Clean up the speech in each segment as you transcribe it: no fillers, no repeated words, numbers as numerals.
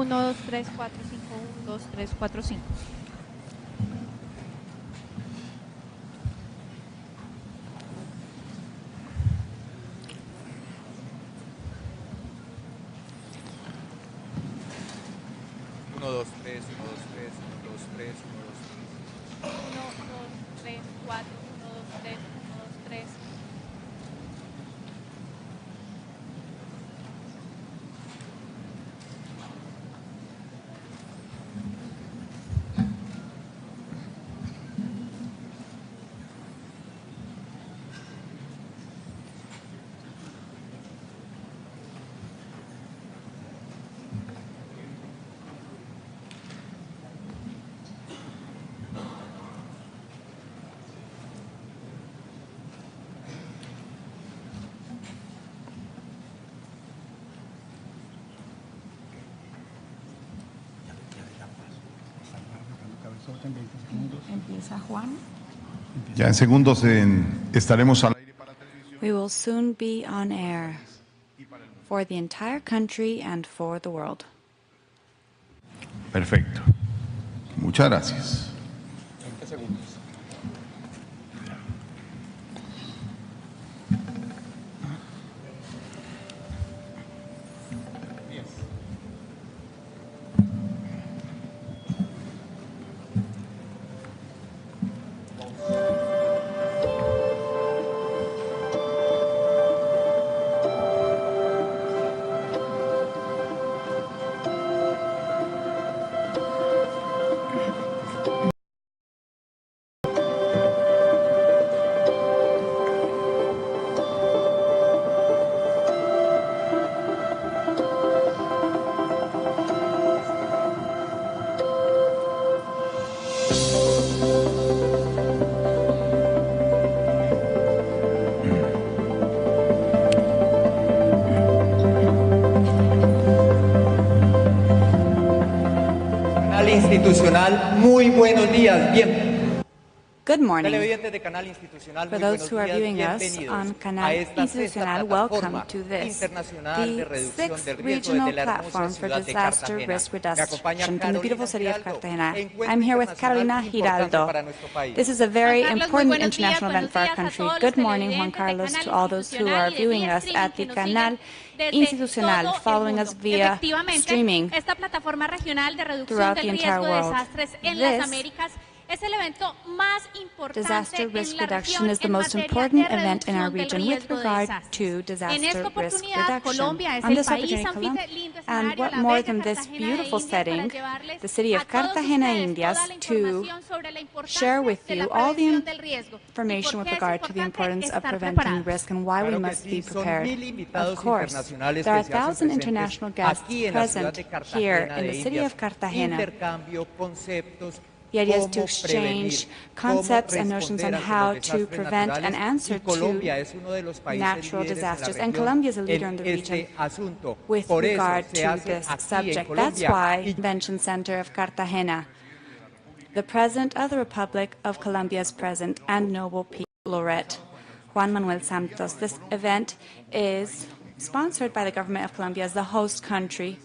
1, 2, 3, 4, 5. 1, 2, 3, 4, 5. Uno, dos, tres, 1, 2, 3, 1, 2, 3, 1, 2, 3. 1, 2, 3, 4. 1, 2, 3, 1, 2, 3. Empieza Juan. Ya en segundos estaremos al aire para televisión. We will soon be on air for the entire country and for the world. Perfecto. Muchas gracias. 20 segundos. Institucional, muy buenos días, bien. Good morning. Televidentes de Canal Institucional, For muy those buenos who are días, viewing us bienvenidos on a Canal esta Institucional, welcome to this, internacional de the reducción sixth del riesgo regional de la hermosa platform for ciudad de disaster Cartagena. risk Me acompaña reduction from the beautiful city of Giraldo, Cartagena. encuentro I'm here with internacional Carolina importante Giraldo. para nuestro país. This is a very Juan Carlos, important muy buenos días, international event for our buenos días a country. todos Good los morning, Juan televidentes de Carlos, Canal to all those who are Institucional y de viewing vía us at streaming the que nos Canal siguen desde Institucional, todo el following mundo. us via Efectivamente, streaming esta plataforma regional de reducción throughout del the entire riesgo de world. desastres en las This Américas es el evento más importante disaster en risk la reduction región is the en most materia important de event in our reducción del region with riesgo de regard desastres. to En disaster esta risk oportunidad, reduction. Colombia es On el this país opportunity, anfitrión, Colombia, lindo and escenario, what la more bella than this Cartagena de beautiful Indias, para setting, llevarles the city of a todos Cartagena, ustedes Indias, toda la to información sobre la importancia share with de you la all the prevención del riesgo y information por with qué es regard to the importante importance of estar preventing preparados. risk and why we Claro que must be sí, son prepared. 1000 invitados Of course, internacionales there are que se hacen 1,000 presentes international guests aquí en la ciudad present de here Cartagena in de the city Indias. of Cartagena. Intercambio, conceptos, The idea is to cómo exchange prevenir, concepts cómo and notions on responder ante how los to desastres prevent and naturales, answer y to Colombia es uno de los países natural líderes en la disasters. And región Colombia is a leader in en the region este asunto. with Por eso regard se to hace this aquí en subject. That's Colombia. why Convention Center of Cartagena, the President of the Republic of Colombia is present, and Nobel Peace Laureate Juan Manuel Santos. This event is sponsored by the government of Colombia as the host country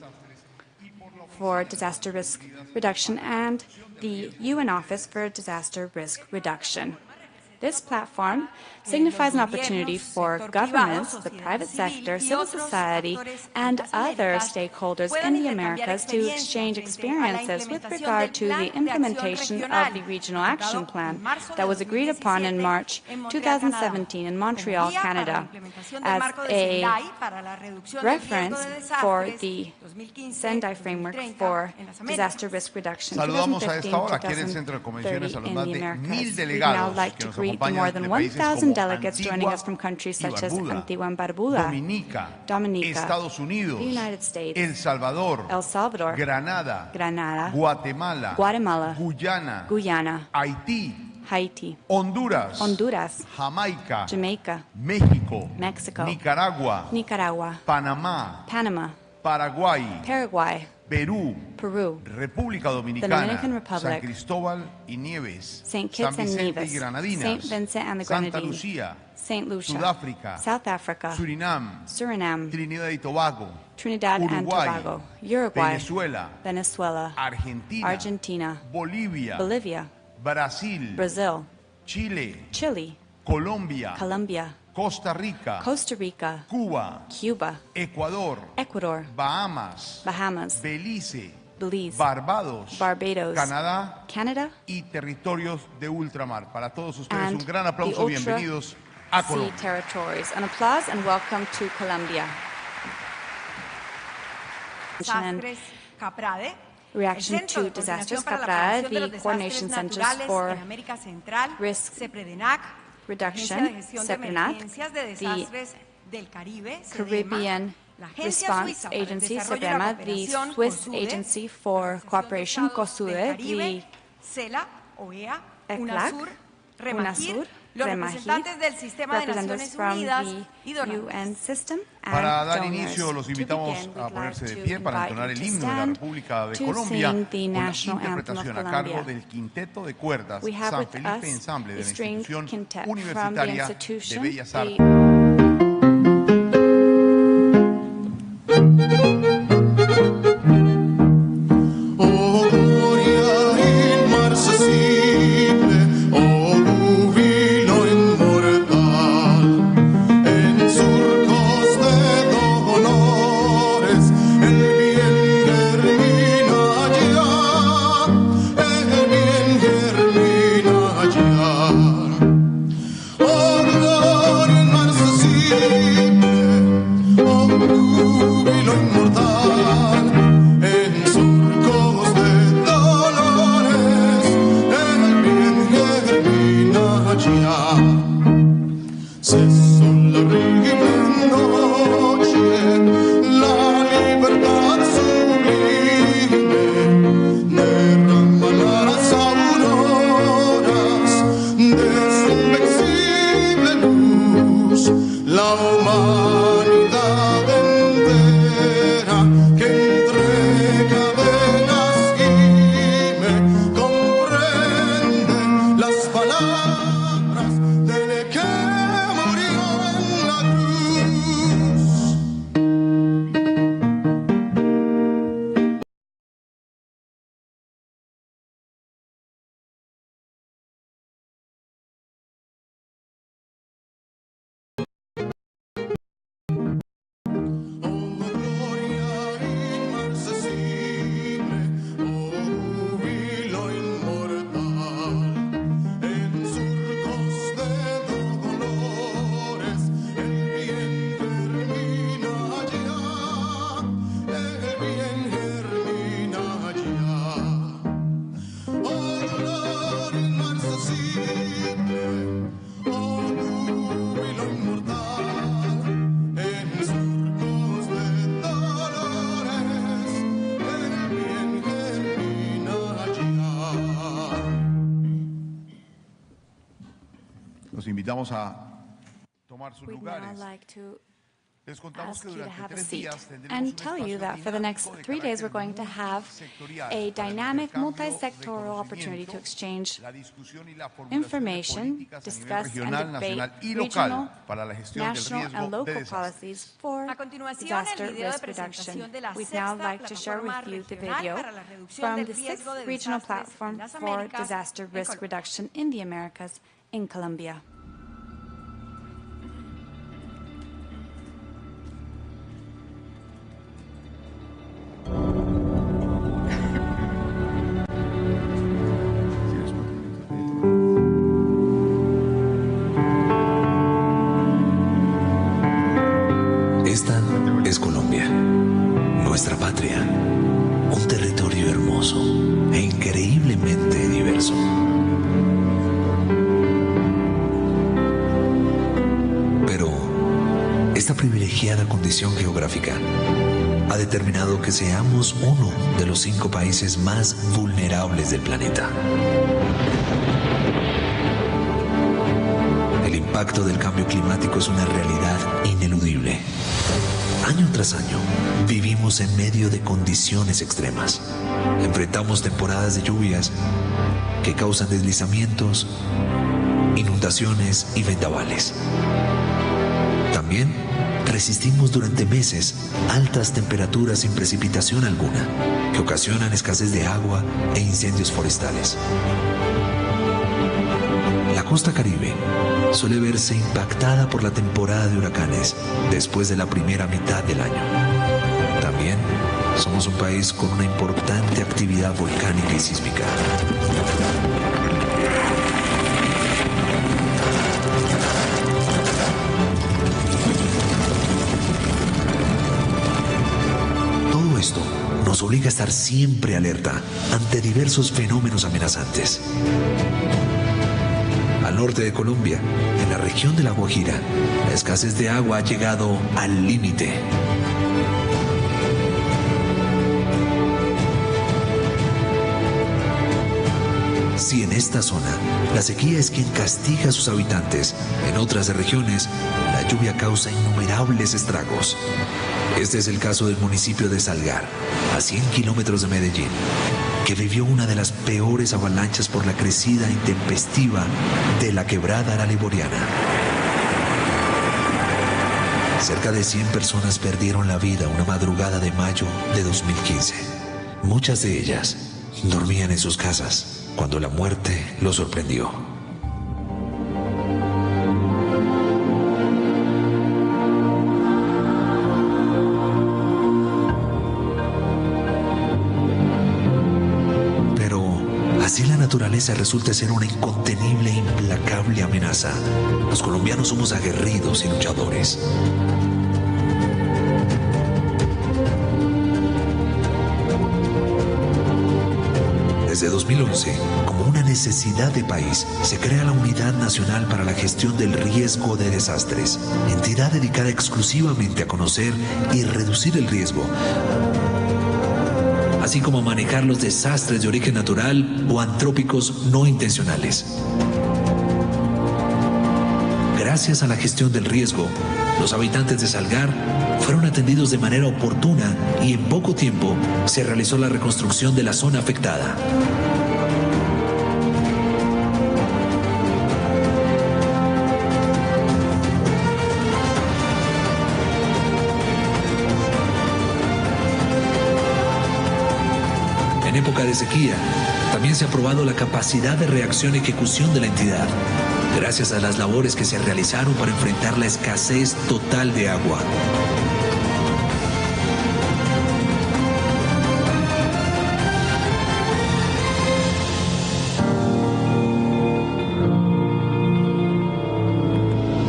for disaster risk reduction and the UN Office for Disaster Risk Reduction. This platform signifies an opportunity for governments, the private sector, civil society, and other stakeholders in the Americas to exchange experiences with regard to the implementation of the Regional Action Plan that was agreed upon in March 2017 in Montreal, Canada, as a reference for the Sendai framework for disaster risk reduction Saludamos a esta hora aquí en el 2015-2030 Centro de Convenciones a los más in the de Americas. 1000 We'd now delegados like que to nos greet the acompañan more de than países 1,000 como delegates joining us from Antigua countries y such as Barbuda, Antigua and Barbuda, Dominica, Estados Unidos, the United States, El Salvador, El Salvador, Granada, Granada, Guatemala, Guatemala, Guyana, Guyana, Haití, Haiti, Honduras, Honduras, Jamaica, Jamaica, México, Mexico, Nicaragua, Nicaragua, Panamá, Panama, Paraguay, Paraguay, Perú, Peru, República Dominican Dominicana, Republic, San Cristóbal y Nieves, St. San Kitts and Vicente y Nevis, Granadinas, St. Vincent and the Santa Grenadines, Lucía, St. Lucia, Sudáfrica, South Africa, Surinam, Suriname, Trinidad y Tobago, Trinidad and Uruguay, Tobago, Uruguay, Venezuela, Venezuela, Argentina, Argentina, Bolivia, Bolivia, Brasil, Brazil, Chile, Chile, Colombia, Colombia, Costa Rica, Costa Rica, Cuba, Cuba, Ecuador, Ecuador, Bahamas, Bahamas, Belice, Belize, Barbados, Barbados, Canadá Canada, y territorios de ultramar. Para todos ustedes and un gran the aplauso. ultra Bienvenidos a sea Colombia. territories. An applause and welcome to Colombia. Desastres Caprade, Reaction el Centro to de Disasters Coordinación para la Caprade, Prevención de los the Desastres Coordination Centers Naturales for en América Central, Risk CEPREDENAC, Reduction, Agencia de Gestión de CEPRENAC, Emergencias de the Desastres del Caribe, Caribbean la Agencia Response Suiza para el Agency, Desarrollo y la CEPREMA, the Cooperación, Swiss COSUDE, Agency for Cooperation, COSUDE, the CELA, OEA, ECLAC, UNASUR, REMAGIR, UNASUR, los REMAGIR, representantes del Sistema de representatives Naciones from Unidas the y donantes. UN system and Para dar donors. inicio, los To invitamos begin, a we'd ponerse like de to pie para invite entonar you el to himno de la stand República de to Colombia sing the con la national anthem of interpretación a Colombia. cargo del Quinteto de Cuerdas We have San with Felipe us Ensamble de a la string Institución quintet from the Universitaria de institution, Bellas the Artes. Oh, gloria inmarcesible, oh, júbilo inmortal, en surcos de dolores, el bien germina allá, el bien germina allá. Oh, gloria inmarcesible, oh, júbilo inmortal, en surcos de dolores, el bien germina allá. Cesó la horrible noche, la libertad sublime derrama las auroras de su invencible luz, la humanidad entera que entre cadenas gime, comprende las palabras del que murió en la cruz. Oh, gloria inmarcesible, oh, júbilo inmortal, en surcos de dolores, el bien germina allá, el bien germina allá. Oh, gloria inmarcesible, oh, júbilo inmortal, en surcos de dolores, el bien germina allá. Los invitamos a tomar sus We'd now lugares. like to Les contamos ask que you to durante have a 3 seat días tendremos and un tell you espacio that for the next dinámico de 3 days we're carácter going to have multisectorial a para el dynamic intercambio multi-sectoral de opportunity to conocimiento, exchange la discusión y la formulación de information, políticas a nivel discuss and regional, debate nacional y regional, local para la gestión del national and riesgo de local desastres. policies for A continuación, disaster el video de risk presentación reduction. de la We'd now sexta like to share plataforma with you the regional video para la reducción from del the riesgo 6th de regional desastres platform en las for Américas, disaster en risk Colombia. reduction in the Americas in Colombia. Esta es Colombia, nuestra patria, un territorio hermoso e increíblemente diverso. Pero esta privilegiada condición geográfica ha determinado que seamos uno de los 5 países más vulnerables del planeta. El impacto del cambio climático es una realidad ineludible. Año tras año, vivimos en medio de condiciones extremas. Enfrentamos temporadas de lluvias que causan deslizamientos, inundaciones y vendavales. También resistimos durante meses altas temperaturas sin precipitación alguna, que ocasionan escasez de agua e incendios forestales. La costa Caribe suele verse impactada por la temporada de huracanes después de la primera mitad del año. También somos un país con una importante actividad volcánica y sísmica. Todo esto nos obliga a estar siempre alerta ante diversos fenómenos amenazantes. Al norte de Colombia, en la región de La Guajira, la escasez de agua ha llegado al límite. Si en esta zona la sequía es quien castiga a sus habitantes, en otras regiones la lluvia causa innumerables estragos. Este es el caso del municipio de Salgar, a 100 kilómetros de Medellín, que vivió una de las peores avalanchas por la crecida intempestiva de la quebrada La Liboriana. Cerca de 100 personas perdieron la vida una madrugada de mayo de 2015. Muchas de ellas dormían en sus casas cuando la muerte los sorprendió. Así la naturaleza resulta ser una incontenible e implacable amenaza. Los colombianos somos aguerridos y luchadores. Desde 2011, como una necesidad de país, se crea la Unidad Nacional para la Gestión del Riesgo de Desastres, entidad dedicada exclusivamente a conocer y reducir el riesgo, así como manejar los desastres de origen natural o antrópicos no intencionales. Gracias a la gestión del riesgo, los habitantes de Salgar fueron atendidos de manera oportuna y en poco tiempo se realizó la reconstrucción de la zona afectada. En época de sequía, también se ha probado la capacidad de reacción y ejecución de la entidad, gracias a las labores que se realizaron para enfrentar la escasez total de agua.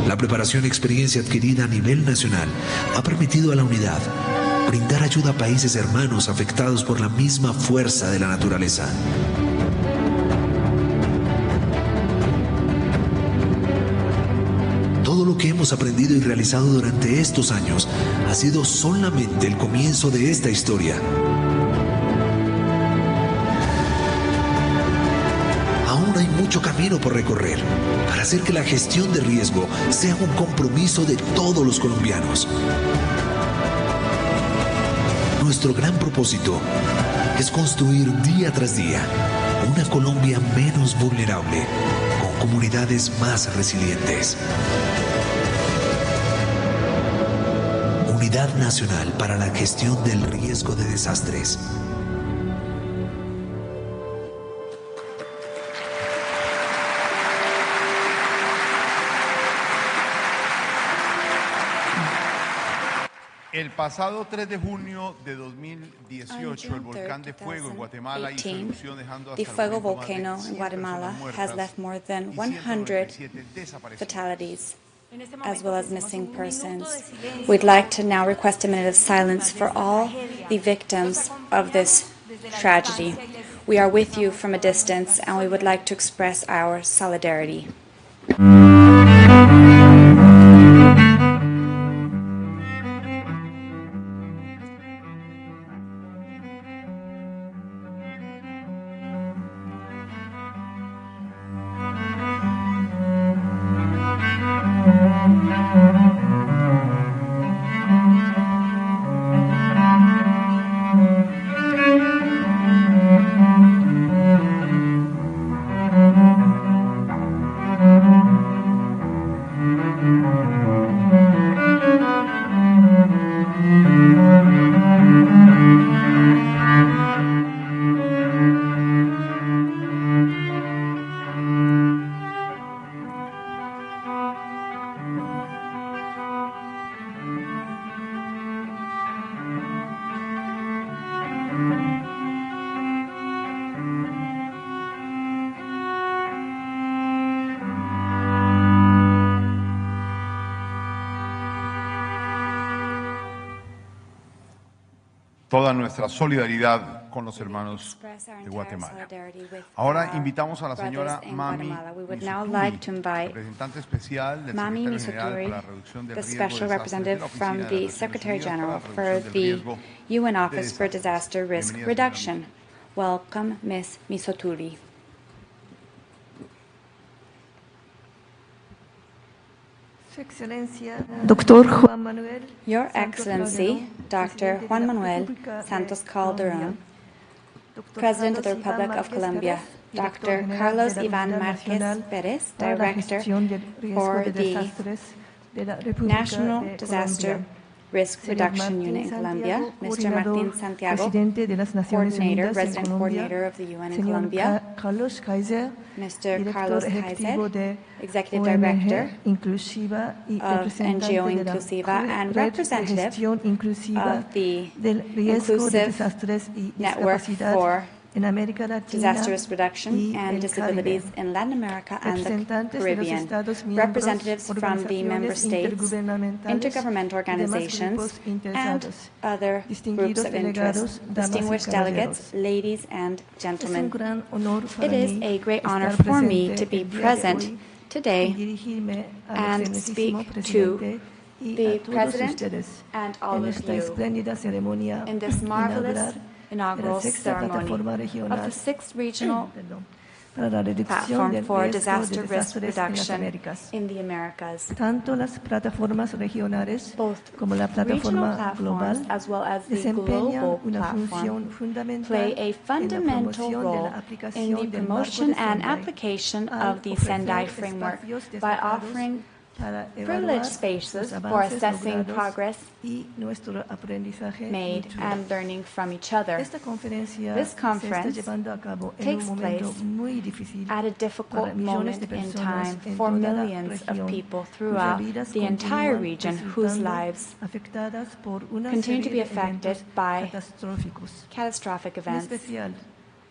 La preparación y experiencia adquirida a nivel nacional ha permitido a la unidad brindar ayuda a países hermanos afectados por la misma fuerza de la naturaleza. Todo lo que hemos aprendido y realizado durante estos años ha sido solamente el comienzo de esta historia. Aún hay mucho camino por recorrer para hacer que la gestión de riesgo sea un compromiso de todos los colombianos. Nuestro gran propósito es construir día tras día una Colombia menos vulnerable, con comunidades más resilientes. Unidad Nacional para la Gestión del Riesgo de Desastres. El pasado 3 de junio de 2018, el volcán de fuego en Guatemala hizo erupción dejando hasta The Fuego el momento más de volcano in 100 Guatemala personas has muertas left more than y 100 197 desaparecidas. fatalities, En este as well as momento missing pedimos un minuto persons. de silencio We'd like to now request a minute of silence for all the victims of this tragedy. We are with you from a distance, and we would like to express our solidarity. toda nuestra solidaridad con los hermanos de Guatemala. Ahora invitamos a la señora Mami Misuturi, representante especial del Mami Secretario General Misuturi, para la Reducción del the Riesgo de special Desastres de representative la from Oficina de the las Naciones Secretary Unidas General para la for Reducción del the Riesgo UN de Office for Desastres. Disaster Risk Bienvenida, señora Reduction. Welcome, Ms. Misuturi. Su Excelencia, Dr. Juan Manuel. Your Santos Excellency, Calderón, Dr. Presidente de Juan la Manuel República de Santos Colombia, Calderón, Dr. President of the Carlos Iván Republic of Márquez Colombia, Pérez, Director Dr. General Carlos de la Iván Unidad Márquez Nacional Pérez, para la Director Gestión del Riesgo for de the Desastres de la República National de Disaster Colombia. Risk Señor Reduction Martín Unit in Colombia, Santiago, Mr. coordinador, Martín Santiago, Presidente de las Naciones Coordinator, Unidas en Resident Colombia. Coordinator of the UN in Señor Colombia, Carlos Kaiser, Mr. Director Carlos Ejecutivo Kaiser, de Executive ONG Director Inclusiva y of representante NGO de la Inclusiva and Red de representative Gestión Inclusiva of the del Riesgo de Inclusive Desastres y Network Discapacidad for en América Latina Disaster Risk Reduction y and el Disabilities Caribe. in Latin America and the Representantes de los Caribbean, Estados miembros, representatives from the member organizaciones states, intergubernamentales intergovernmental y demás organizations, grupos and interesados. other groups Distinguidos of delegados, interest, damas y distinguished delegates, caballeros. ladies and Es un gentlemen. gran honor para It is mí a great honor estar for me presente to be el día de present hoy y today dirigirme al and excelentísimo speak to presidente y the a todos President ustedes and all en of esta you espléndida ceremonia in this marvelous inaugural de la inaugural sexta ceremony plataforma of regional the 6th Regional para la reducción Platform del for riesgo Disaster de Risk desastres en las Reduction Américas. in the Americas. Tanto las plataformas regionales Both como la regional plataforma platforms global as well as the desempeñan global una platform función fundamental play a en la fundamental promoción de role la in aplicación the del marco promotion de and Sendai, application al of the ofrecer Sendai framework espacios by destacados offering para privileged evaluar spaces los for avances assessing logrados progress y nuestro aprendizaje made mutuo. and learning from each other. Esta conferencia This se está conference llevando a cabo en takes un momento place muy difícil at a para difficult millones moment de in personas time en for toda la millions of región, people cuyas throughout vidas the entire continúan region whose resultando lives afectadas por una continue to serie be de eventos affected by catastróficos. catastrophic En events. especial,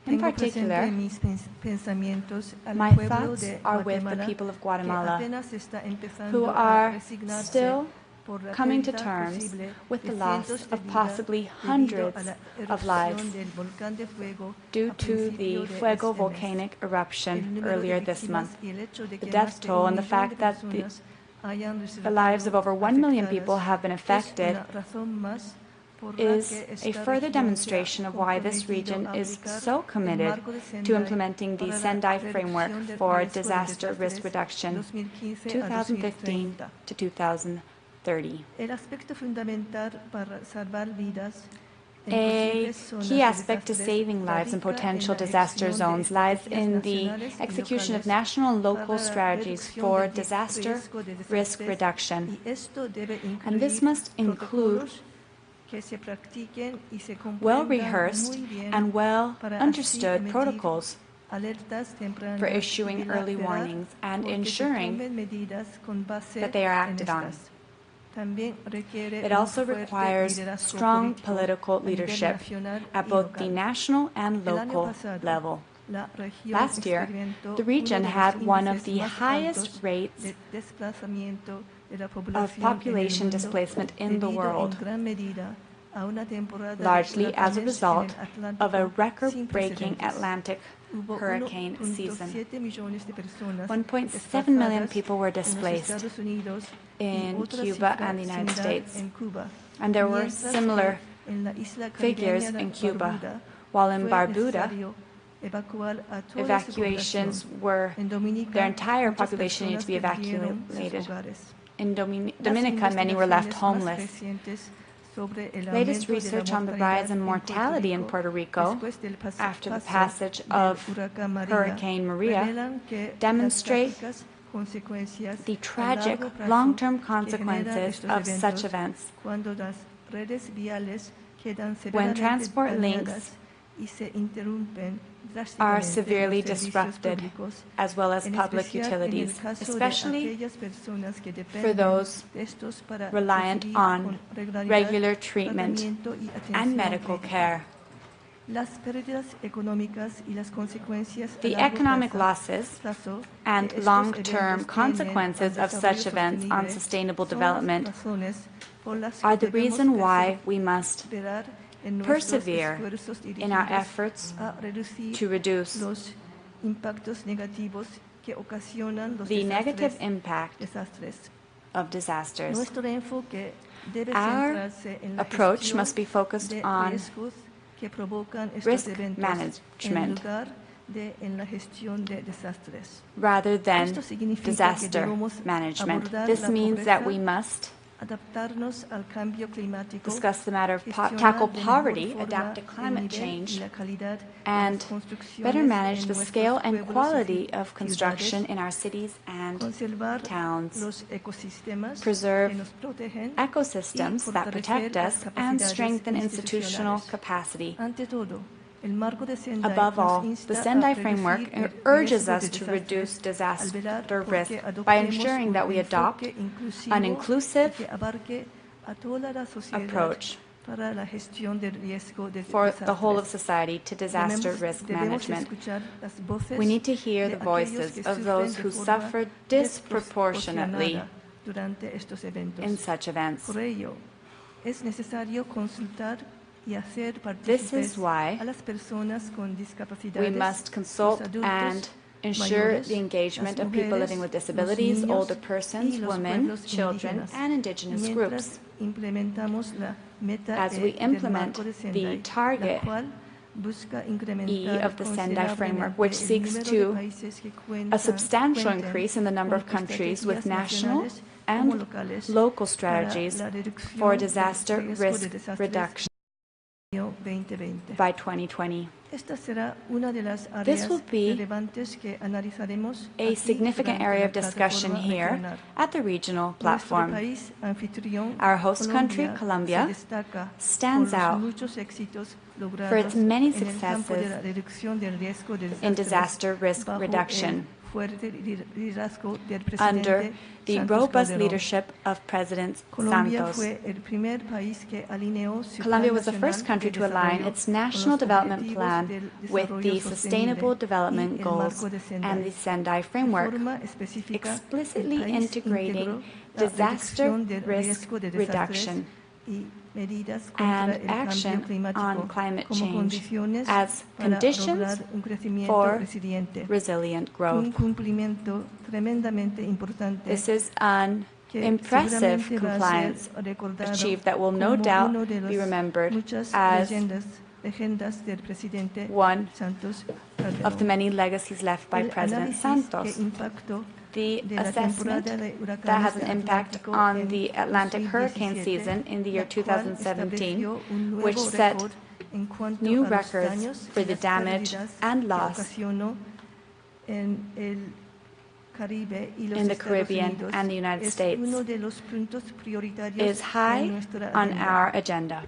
In tengo presente particular, en mis pensamientos al my pueblo thoughts de are with the Guatemala, people of que Guatemala, apenas está who empezando a are resignarse still por la coming to pérdida terms posible with de the loss cientos de of vidas possibly debido a hundreds la of erupción lives del volcán de fuego due a to principio the de Fuego este mes. volcanic El eruption número de earlier this víctimas month. y el hecho de The que death más de toll and the 1 millón fact de that the personas hayan The lives of over 1 million afectadas people have been affected es una razón más por la is que a esta further región demonstration se ha of why this comprometido region a is aplicar so el committed marco de to Sendai implementing the para la Sendai framework reducción del for riesgo de disaster risk desastres reduction 2015 a 2015 2030. to 2030. El aspecto fundamental para salvar vidas en A posibles zonas key de aspect to desastres saving lives in radica en potential la disaster elección de zones lies in estrategias the nacionales y execution of locales national and local para la strategies reducción for del disaster riesgo de risk desastres, reduction. y esto debe And this incluir must include protocolos que se practiquen y se well comprendan rehearsed muy bien and well para así understood emitir protocols alertas tempranas for y issuing early velar warnings and porque se ensuring tomen medidas con base that they are en acted on. estas. También requiere It un also fuerte requires liderazgo strong político political a nivel leadership nacional at y both the local. national and El año local pasado, level. la región Last year, experimentó the region uno de los had one of índices the más highest altos rates de desplazamiento de la of población population en el mundo, displacement in the debido world, en gran medida a una temporada de largely as a huracanes result en el of a Atlántico sin record-breaking precedentes. Atlantic Hubo hurricane season. 1.7 millones de personas 1.7 million desplazadas people were en los displaced Estados Unidos in y otra Cuba cifra and the United similar States. en Cuba, And there were mientras similar que en la isla figures caribeña in de Cuba, Barbuda while in fue Barbuda, necesario evacuar a toda su evacuations población. were, En Dominica, their entire muchas population needed to be personas perdieron sus evacuated. hogares. In Las Dominica, many were left investigaciones más homeless. recientes sobre el Latest aumento de la research on the mortalidad rise in en mortality in Puerto Rico después del after the paso passage del of huracán María Hurricane Maria revelan que demonstrate las trágicas consecuencias the a tragic largo plazo long-term que generan consequences estos of such eventos events cuando las redes viales quedan when severamente transport dañadas links y se interrumpen are drásticamente severely los servicios disrupted, públicos, as well as en public especial en el utilities, caso de especially aquellas personas que for dependen those de estos para reliant recibir on con regularidad regular treatment tratamiento y and atención medical médica. care. Las pérdidas económicas y las consecuencias a The largo economic plazo losses and que estos long-term eventos consequences tienen al of such desarrollo events on sostenible sustainable son las development razones por las are que the debemos reason why we must perseverar persevere in our efforts to reduce the negative impact of disasters. Our approach must be focused on risk management rather than disaster management. This means that we must discuss the matter of tackle poverty, adapt to climate change, and better manage the scale and quality of construction in our cities and towns, preserve ecosystems that protect us, and strengthen institutional capacity. Above all, the Sendai Framework urges us to reduce disaster risk by ensuring that we adopt an inclusive approach for the whole of society to disaster risk management. We need to hear the voices of those who suffer disproportionately in such events. This is why we must consult and ensure the engagement of people living with disabilities, older persons, women, children, and indigenous groups. As we implement the target E of the Sendai Framework, which seeks to a substantial increase in the number of countries with national and local strategies for disaster risk reduction by 2020. This will be a significant area of discussion here at the regional platform. Our host country, Colombia, stands out for its many successes in disaster risk reduction. Under the robust leadership of President Santos, Colombia was the first country to align its national development plan with the Sustainable Development Goals and the Sendai Framework, explicitly integrating disaster risk reduction and action on climate change as conditions for resilient growth. This is an impressive compliance achieved that will no doubt be remembered as one of the many legacies left by President Santos. The assessment that has an impact on the Atlantic hurricane season in the year 2017, which set new records for the damage and loss in the Caribbean and the United States, is high on our agenda.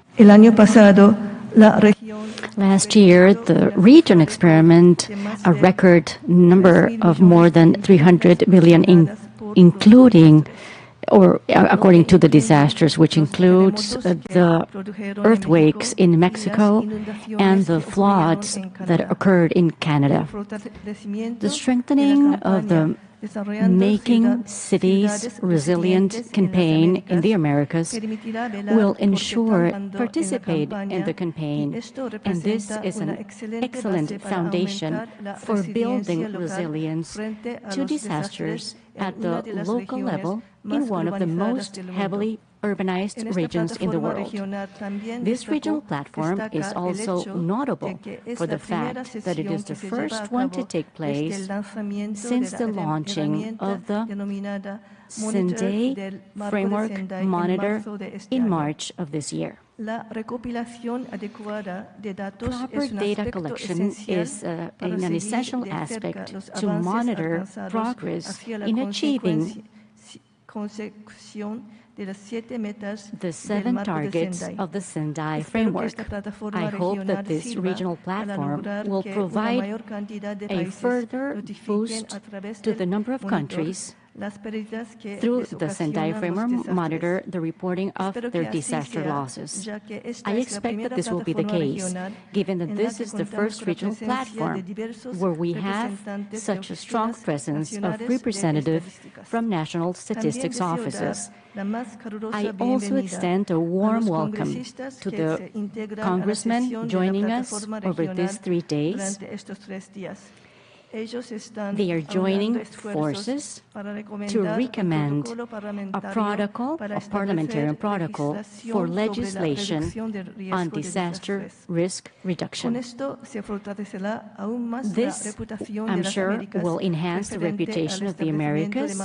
Last year, the region experienced a record number of more than 300 million, including, or according to the disasters, which includes the earthquakes in Mexico and the floods that occurred in Canada. The strengthening of the Making Cities Resilient campaign in the Americas will ensure participate in the campaign, and this is an excellent foundation for building resilience to disasters at the local level in one of the most heavily urbanized regions in the world. This regional platform is also notable for the fact that it is the first one to take place since the launching of the Sendai Framework Monitor in March of this year. Proper data collection is an essential aspect to monitor progress in achieving the 7 targets of the Sendai Framework. I hope that this regional platform will provide a further boost to the number of countries through the Sendai framework, monitor the reporting of their disaster losses. I expect that this will be the case, given that this is the first regional platform where we have such a strong presence of representatives from national statistics offices. I also extend a warm welcome to the congressmen joining us over these 3 days. They are joining forces to recommend a protocol, a parliamentary protocol for legislation on disaster risk reduction. This, I'm sure, will enhance the reputation of the Americas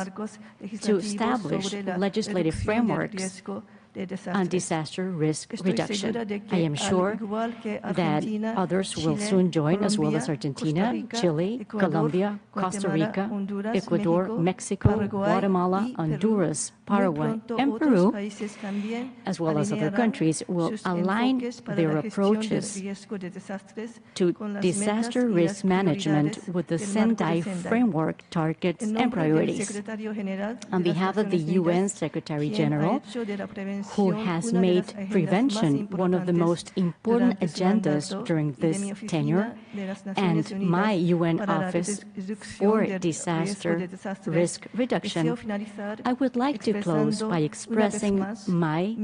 to establish legislative frameworks on disaster risk reduction. I am sure that others will soon join, as well as Argentina, Chile, Colombia, Costa Rica, Ecuador, Mexico, Guatemala, Honduras, Paraguay, and Peru, as well as other countries, will align their approaches to disaster risk management with the Sendai framework targets and priorities. On behalf of the UN Secretary General, who has made prevention one of the most important agendas during this tenure, and my UN Office for Disaster Risk Reduction, I would like to close by expressing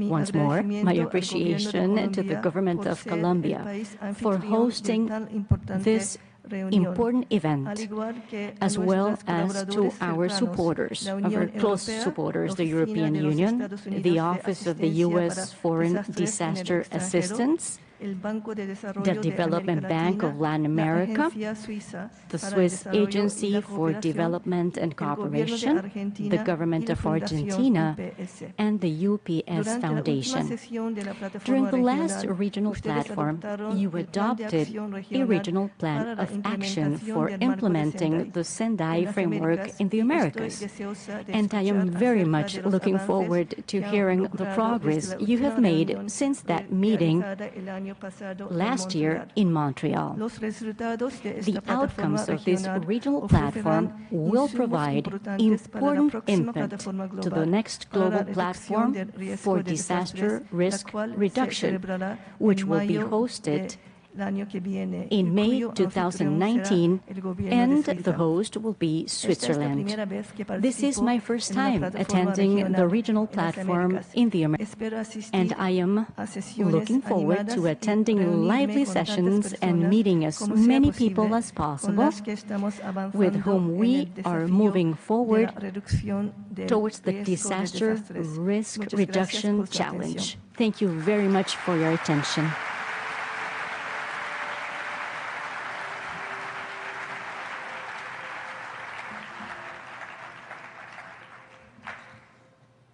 once more, my appreciation to the government of Colombia for hosting this important event, as well as to our supporters, our close supporters, the European Union, the Office of the U.S. Foreign Disaster Assistance, the Development Bank of Latin America, the Swiss Agency for Development and Cooperation, the Government of Argentina, and the UPS Foundation. During the last regional platform, you adopted a regional plan of action for implementing the Sendai framework in the Americas, and I am very much looking forward to hearing the progress you have made since that meeting last year in Montreal. The outcomes of this regional platform will provide important input to the next global platform for disaster risk reduction, which will be hosted in May 2019, and the host will be Switzerland. This is my first time attending the regional platform in the Americas, and I am looking forward to attending lively sessions and meeting as many people as possible with whom we are moving forward towards the disaster risk reduction challenge. Thank you very much for your attention.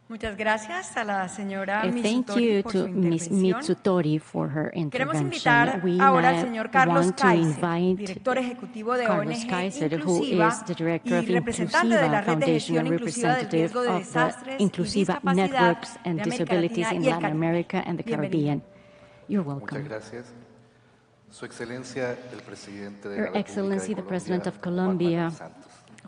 Muchas gracias a la señora Thank you to Ms. Mitsutori for her Queremos intervention. invitar We ahora al señor Carlos want to Kaiser, invite director ejecutivo de Carlos ONG Kaiser, who Inclusiva is the director y of representante de la Inclusiva Red de Foundation Gestión and Inclusiva del representative Riesgo de of the Desastres y Inclusiva Discapacidad Networks de and América Disabilities Latina in y el Latin Caribe. America and the Caribbean. You're welcome. Muchas gracias. Su Excelencia, el presidente de Your la República Excellency, de the President of Colombia,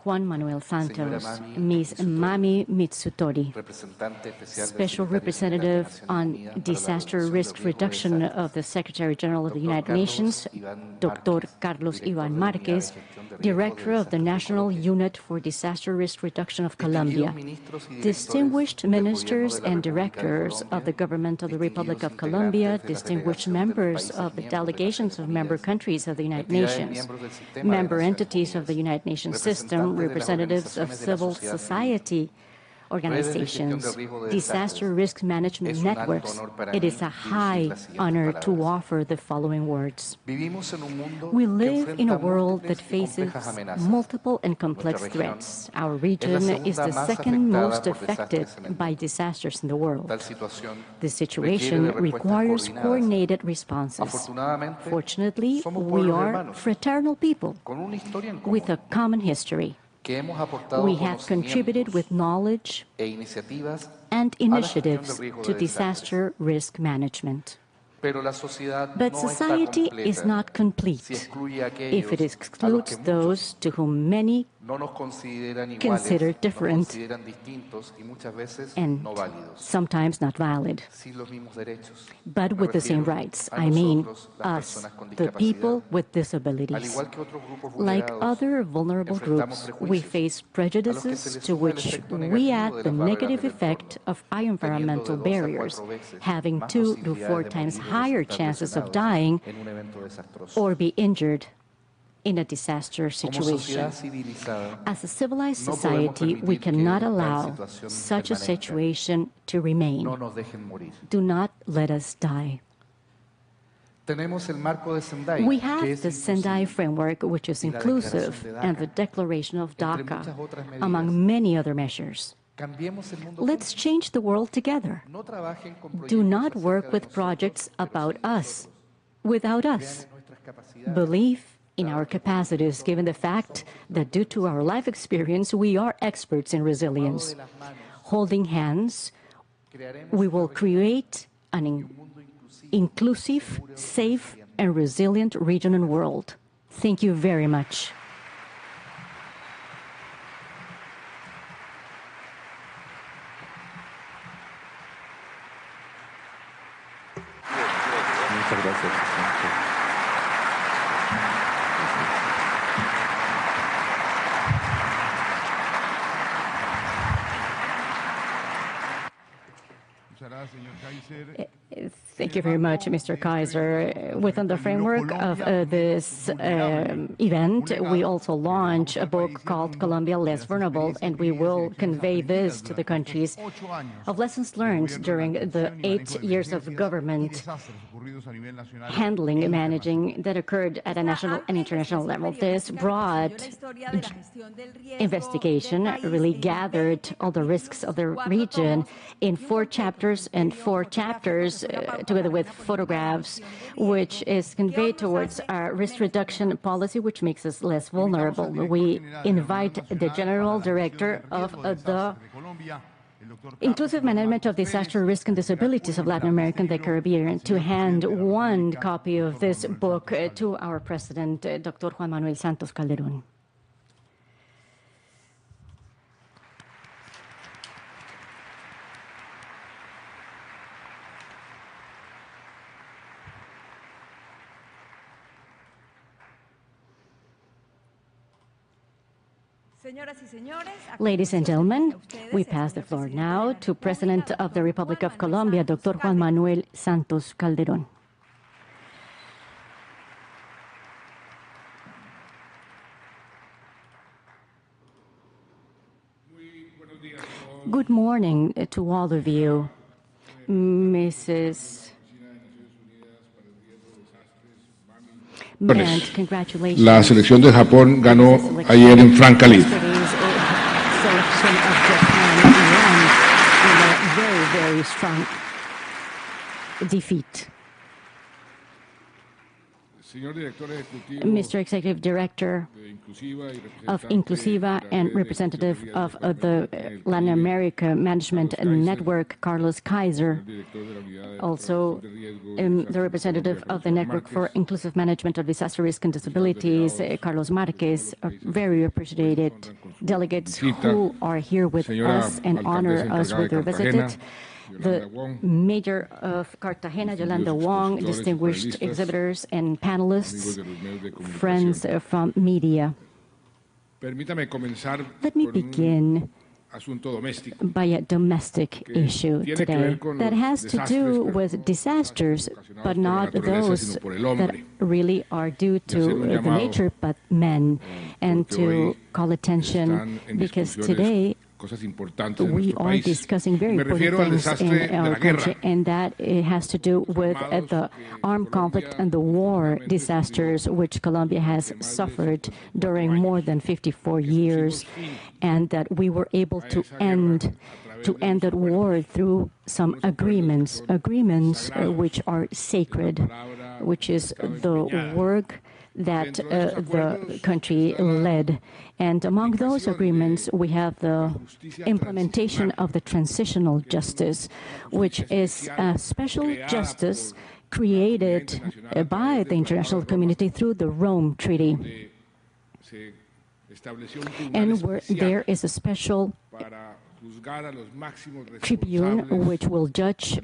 Juan Manuel Santos, Señora Ms. Mami Mitsutori, representante especial del Special Secretario Representative General de Naciones on Unidas para la Disaster Reducción Risk del Riesgo de Reduction Desastres, of the Secretary General of the Dr. United Carlos Nations, Iván Dr. Márquez, Carlos director Iván de la Unidad de Márquez, Gestión de Riesgo de Director of the Desastres de National Colombia. Unit for Disaster Risk Reduction of Colombia, Distinguidos ministros y directores distinguished del Gobierno ministers de la and República de directors of the Colombia, Government of the Republic of distinguidos Colombia, integrantes de las distinguished delegaciones de los members países of the miembros de las delegations of Naciones member Unidas, countries of the United entidades Nations, miembros del sistema de member Naciones entities of the Unidas, United Nations system, representantes de las representatives of organizaciones de la civil sociedad civil, society organizations, disaster risk management networks. It is a high honor to offer the following words. We live in a world that faces multiple and complex threats. Our region is the second most affected by disasters in the world. This situation requires coordinated responses. Fortunately, we are fraternal people with a common history. We have contributed with knowledge and initiatives to disaster risk management. But society is not complete if it excludes those to whom many no nos consideran iguales, considered nos different consideran distintos y muchas veces and no válidos, sometimes not valid, sin los mismos derechos. but Me with the same refiero rights. a I mean nosotros, las us, personas con the people discapacidad. with Al disabilities. igual que otros grupos Like vulnerados, other vulnerable enfrentamos groups, we prejuicios face a los que prejudices se les to suma el which efecto we negativo add de the las barreras negative del effect entorno, of our teniendo environmental de 2 a 4 barriers, veces having más 2 to 4 posibilidades de times morir o higher resultar chances of lesionados dying en un evento desastroso. or be injured in a disaster Como situation. sociedad civilizada, As a civilized no podemos society, we permitir cannot que tal allow situación such a permanezca. situation to remain. No nos dejen morir. Do not let us die. Tenemos el marco de Sendai, We que have es the Sendai inclusivo, framework, which is y la Declaración inclusive, de and the Dhaka, Declaration of entre Dhaka, muchas otras medidas. among many other measures. Cambiemos el mundo Let's juntos. change the world together. No trabajen con Do proyectos not acerca work de with nosotros, projects pero about sin us, nosotros. without Crean us. en nuestras capacidades. Believe in our capacities, given the fact that due to our life experience, we are experts in resilience. Holding hands, Crearemos we una will región create an y un mundo inclusivo, inclusive, safe, and resilient region and world. Thank you very much. Muchas gracias, presidente. Muchas gracias, señor Kaiser. Thank you very much, Mr. Kaiser. Within the framework of this event, we also launch a book called Colombia Less Vulnerable, and we will convey this to the countries of lessons learned during the 8 years of government handling and managing that occurred at a national and international level. This broad investigation really gathered all the risks of the region in 4 chapters, and 4 chapters together with photographs, which is conveyed towards our risk reduction policy, which makes us less vulnerable. We invite the General Director of the Inclusive Management of Disaster Risk and Disabilities of Latin America and the Caribbean to hand 1 copy of this book to our President, Dr. Juan Manuel Santos Calderón. Ladies and gentlemen, we pass the floor now to President of the Republic of Colombia, Dr. Juan Manuel Santos Calderón. Good morning to all of you, Mrs. And congratulations. La selección de Japón ganó ayer en Francalid. Selection of Japan won in a very, very strong defeat. Mr. Executive Director of Inclusiva and representative of the Latin America Management Network, Carlos Kaiser, also the representative of the Network for Inclusive Management of Disaster Risk and Disabilities, Carlos Marquez, are very appreciated delegates who are here with us and honor us with their visit. The Mayor of Cartagena, Yolanda Wong, distinguished exhibitors and panelists, friends from media. Let me begin by a domestic issue today that has to do with disasters, but not those that really are due to the nature, but men, and to call attention because today we are discussing very important things in our country, and that it has to do with the armed conflict and the war disasters which Colombia has suffered during more than 54 years, and that we were able to end that war through some agreements which are sacred, which is the work that the country led. And among those agreements, we have the implementation of the transitional justice, which is a special justice created by the international community through the Rome Treaty. and where there is a special tribune which will judge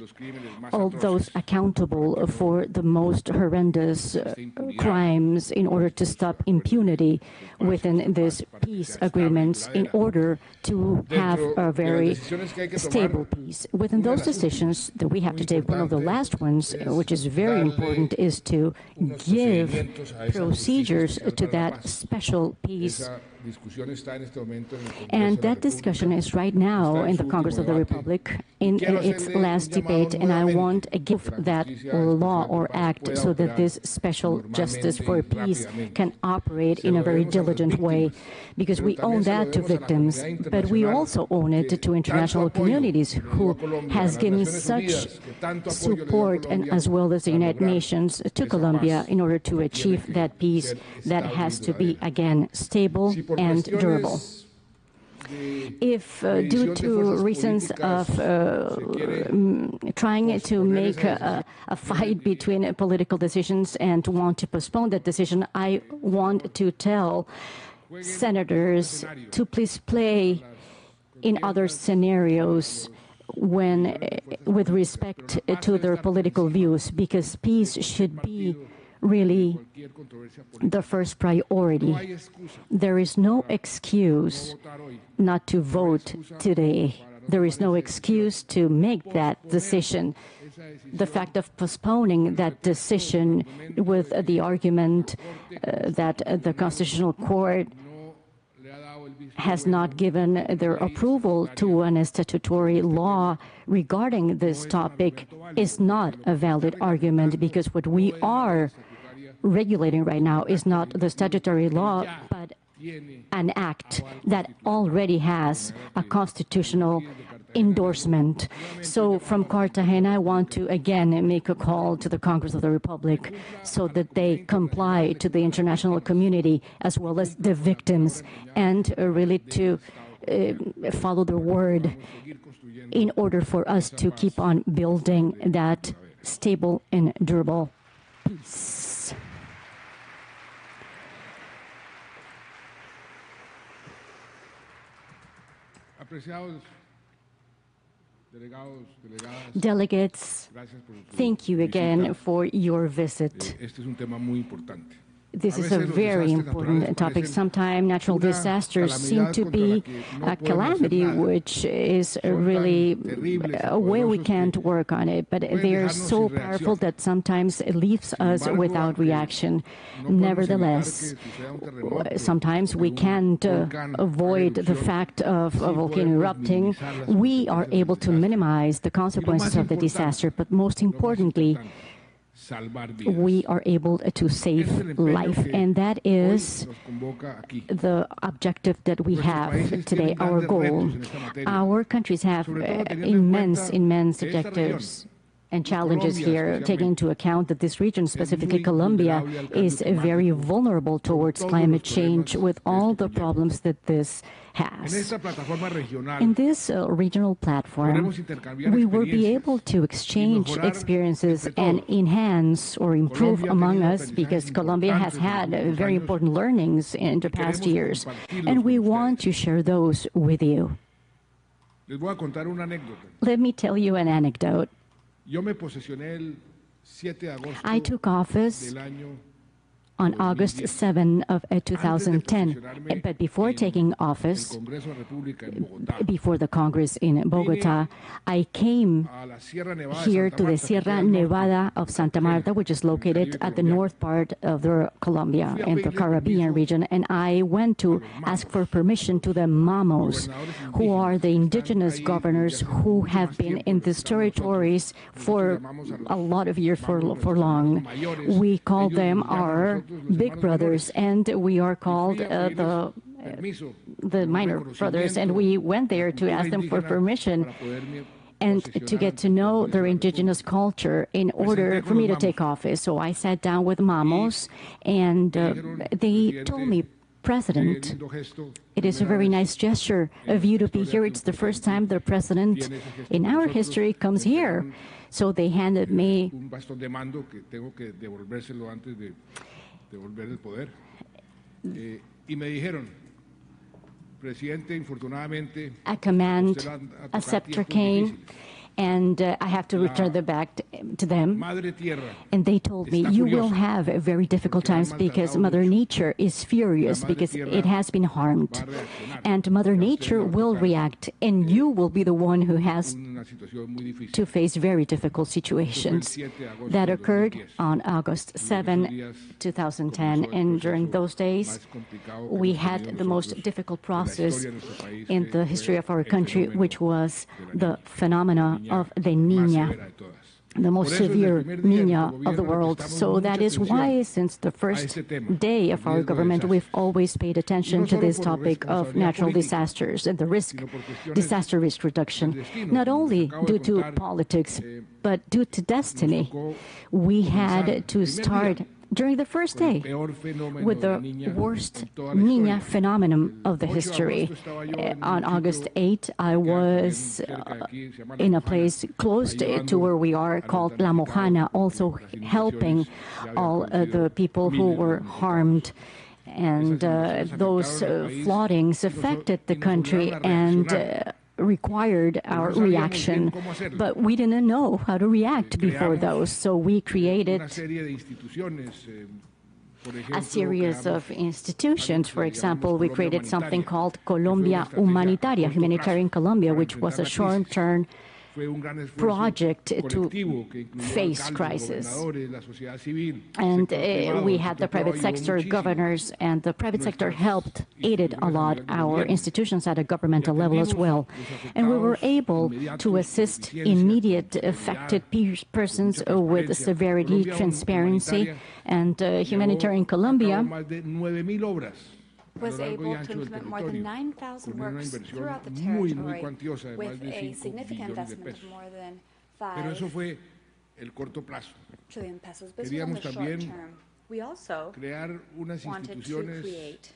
all those accountable for the most horrendous crimes in order to stop impunity within these peace agreements in order to have a very stable peace. Within those decisions that we have to take, one of the last ones, which is very important, is to give procedures to that special peace. And that discussion is right now in the Congress of the Republic in its last debate, and I want to give that law or act so that this special justice for peace can operate in a very diligent way, because we owe that to victims, but we also owe it to international communities who has given such support, and as well as the United Nations, to Colombia in order to achieve that peace that has to be, again, stable and durable. If due to reasons of trying to make a fight between political decisions and want to postpone that decision, I want to tell senators to please play in other scenarios when, with respect to their political views, because peace should be really the first priority. There is no excuse not to vote today. There is no excuse to make that decision. The fact of postponing that decision with the argument that the Constitutional Court has not given their approval to an statutory law regarding this topic is not a valid argument, because what we are regulating right now is not the statutory law, but an act that already has a constitutional endorsement. So from Cartagena, I want to again make a call to the Congress of the Republic so that they comply to the international community as well as the victims, and really to follow their word in order for us to keep on building that stable and durable peace. Delegates, thank you again for your visit. This is a very important topic. Sometimes natural disasters seem to be a calamity, which is really a way we can't work on it, but they're so powerful that sometimes it leaves us without reaction. Nevertheless, sometimes we can't avoid the fact of a volcano erupting. We are able to minimize the consequences of the disaster, but most importantly, we are able to save life, and that is the objective that we have today, our goal. Our countries have immense objectives and challenges here, taking into account that this region, specifically Colombia, is very vulnerable towards climate change with all the problems that this has. In this regional platform, we will be able to exchange experiences and enhance or improve among us, because Colombia has had very important learnings in the past years, and we want to share those with you. Let me tell you an anecdote. I took office on August 7 of 2010. But before taking office, before the Congress in Bogota, I came here to the Sierra Nevada of Santa Marta, which is located at the north part of the Colombia in the Caribbean region, and I went to ask for permission to the Mamos, who are the indigenous governors who have been in these territories for a lot of years, for long. We call them our big brothers, and we are called the minor brothers, and we went there to ask them for permission and to get to know their indigenous culture in order for me to take office. So I sat down with Mamos, and they told me, President, it is a very nice gesture of you to be here. It's the first time the president in our history comes here. So they handed me a command, a scepter came, and I have to return them back to them. And they told me, you will have very difficult times because Mother Nature is furious because it has been harmed. And Mother Nature will react, and you will be the one who has to face very difficult situations. That occurred on August 7, 2010. And during those days, we had the most difficult process in the history of our country, which was the phenomena of the Niña, the most severe Niña of the world. So that is why, since the first day of our government, we've always paid attention to this topic of natural disasters and the disaster risk reduction, not only due to politics, but due to destiny. We had to start during the first day with the worst Niña phenomenon of the history. On August 8, I was in a place close to where we are called La Mojana, also helping all the people who were harmed. And those floodings affected the country and required our reaction, but we didn't know how to react before those, so we created a series of institutions. For example, we created something called Colombia Humanitaria, Humanitarian Colombia, which was a short-term project to face crisis. And we had the private sector, governors, and the private sector helped, aided a lot our institutions at a governmental level as well. And we were able to assist immediate affected persons with severity, transparency, and Humanitarian Colombia was able to implement more than 9,000 works throughout the territory with a significant investment of more than 5 trillion pesos. This was on the short term. We also wanted to create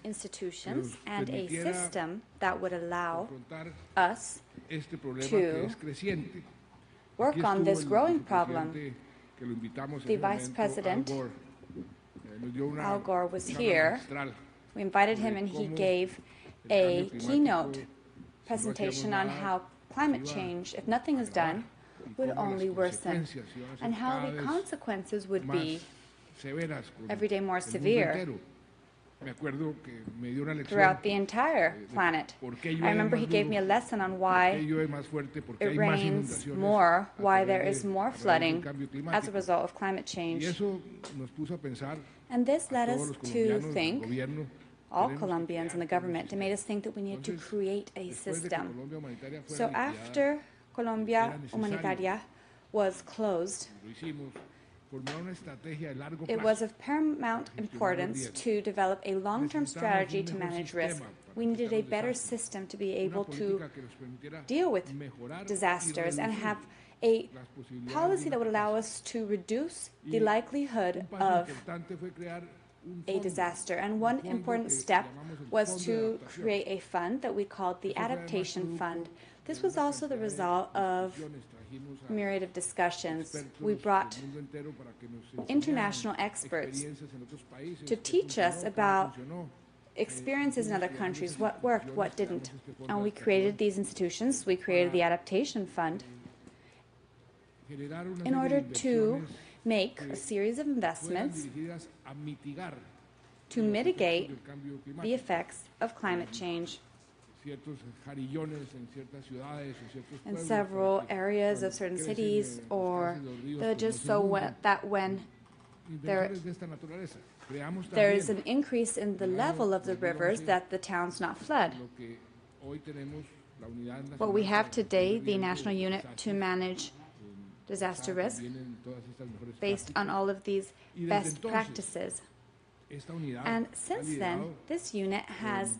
institutions and a system that would allow us to work on this growing problem. The Vice President Al Gore was here. We invited him and he gave a keynote presentation on how climate change, if nothing is done, would only worsen, and how the consequences would be every day more severe throughout the entire planet. I remember he gave me a lesson on why it rains more, why there is more flooding as a result of climate change. And this led us to think, all Colombians and the government, it made us think that we needed to create a system. So after Colombia Humanitaria was closed, it was of paramount importance to develop a long-term strategy to manage risk. We needed a better system to be able to deal with disasters and have a policy that would allow us to reduce the likelihood of a disaster. And one important step was to create a fund that we called the Adaptation Fund. This was also the result of a myriad of discussions. We brought international experts to teach us about experiences in other countries, what worked, what didn't. And we created these institutions. We created the Adaptation Fund in order to make a series of investments to mitigate the effects of climate change in several areas of certain cities or villages, so that when there is an increase in the level of the rivers, that the towns not flood. What we have today, the National Unit to Manage Disaster Risk, based on all of these best practices. And since then, this unit has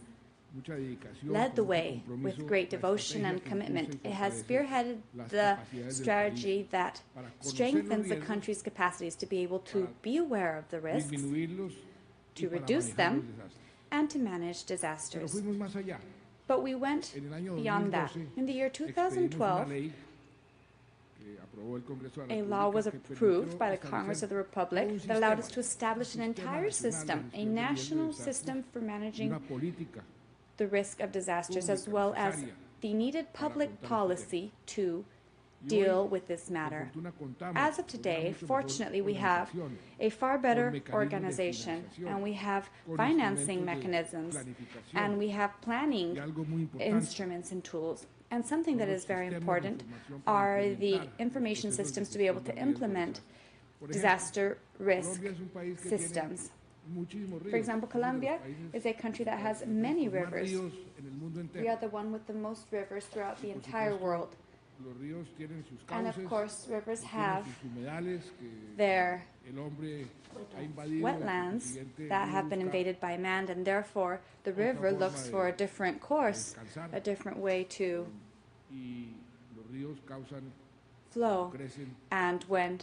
led the way with great devotion and commitment. It has spearheaded the strategy that strengthens the country's capacities to be able to be aware of the risks, to reduce them, and to manage disasters. But we went beyond that. In the year 2012, a law was approved by the Congress of the Republic that allowed us to establish an entire system, a national system for managing the risk of disasters, as well as the needed public policy to deal with this matter. As of today, fortunately, we have a far better organization, and we have financing mechanisms, and we have planning instruments and tools. And something that is very important are the information systems to be able to implement disaster risk systems. For example, Colombia is a country that has many rivers. We are the one with the most rivers throughout the entire world. And of course, rivers have their wetlands that have been invaded by man, and therefore the river looks for a different course, a different way to flow. And when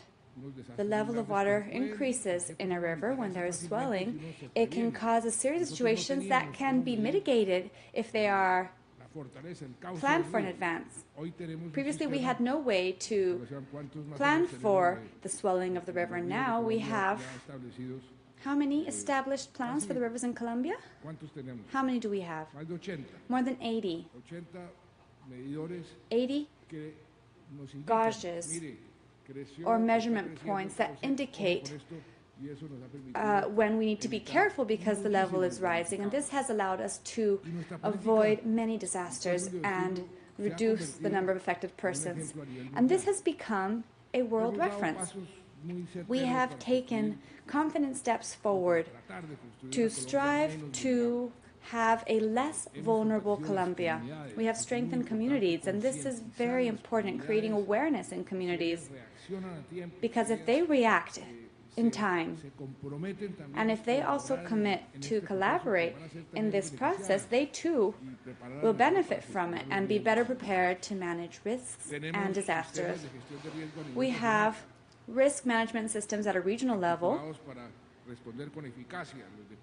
the level of water increases in a river, when there is swelling, it can cause a series of situations that can be mitigated if they are planned for in advance. Previously, we had no way to plan for the swelling of the river, and now we have how many established plans for the rivers in Colombia? How many do we have? More than 80. 80 gauges or measurement points that indicate when we need to be careful because the level is rising. And this has allowed us to avoid many disasters and reduce the number of affected persons. And this has become a world reference. We have taken confident steps forward to strive to have a less vulnerable Colombia. We have strengthened communities, and this is very important, creating awareness in communities, because if they react in time, and if they also commit to collaborate in this process, they too will benefit from it and be better prepared to manage risks and disasters. We have risk management systems at a regional level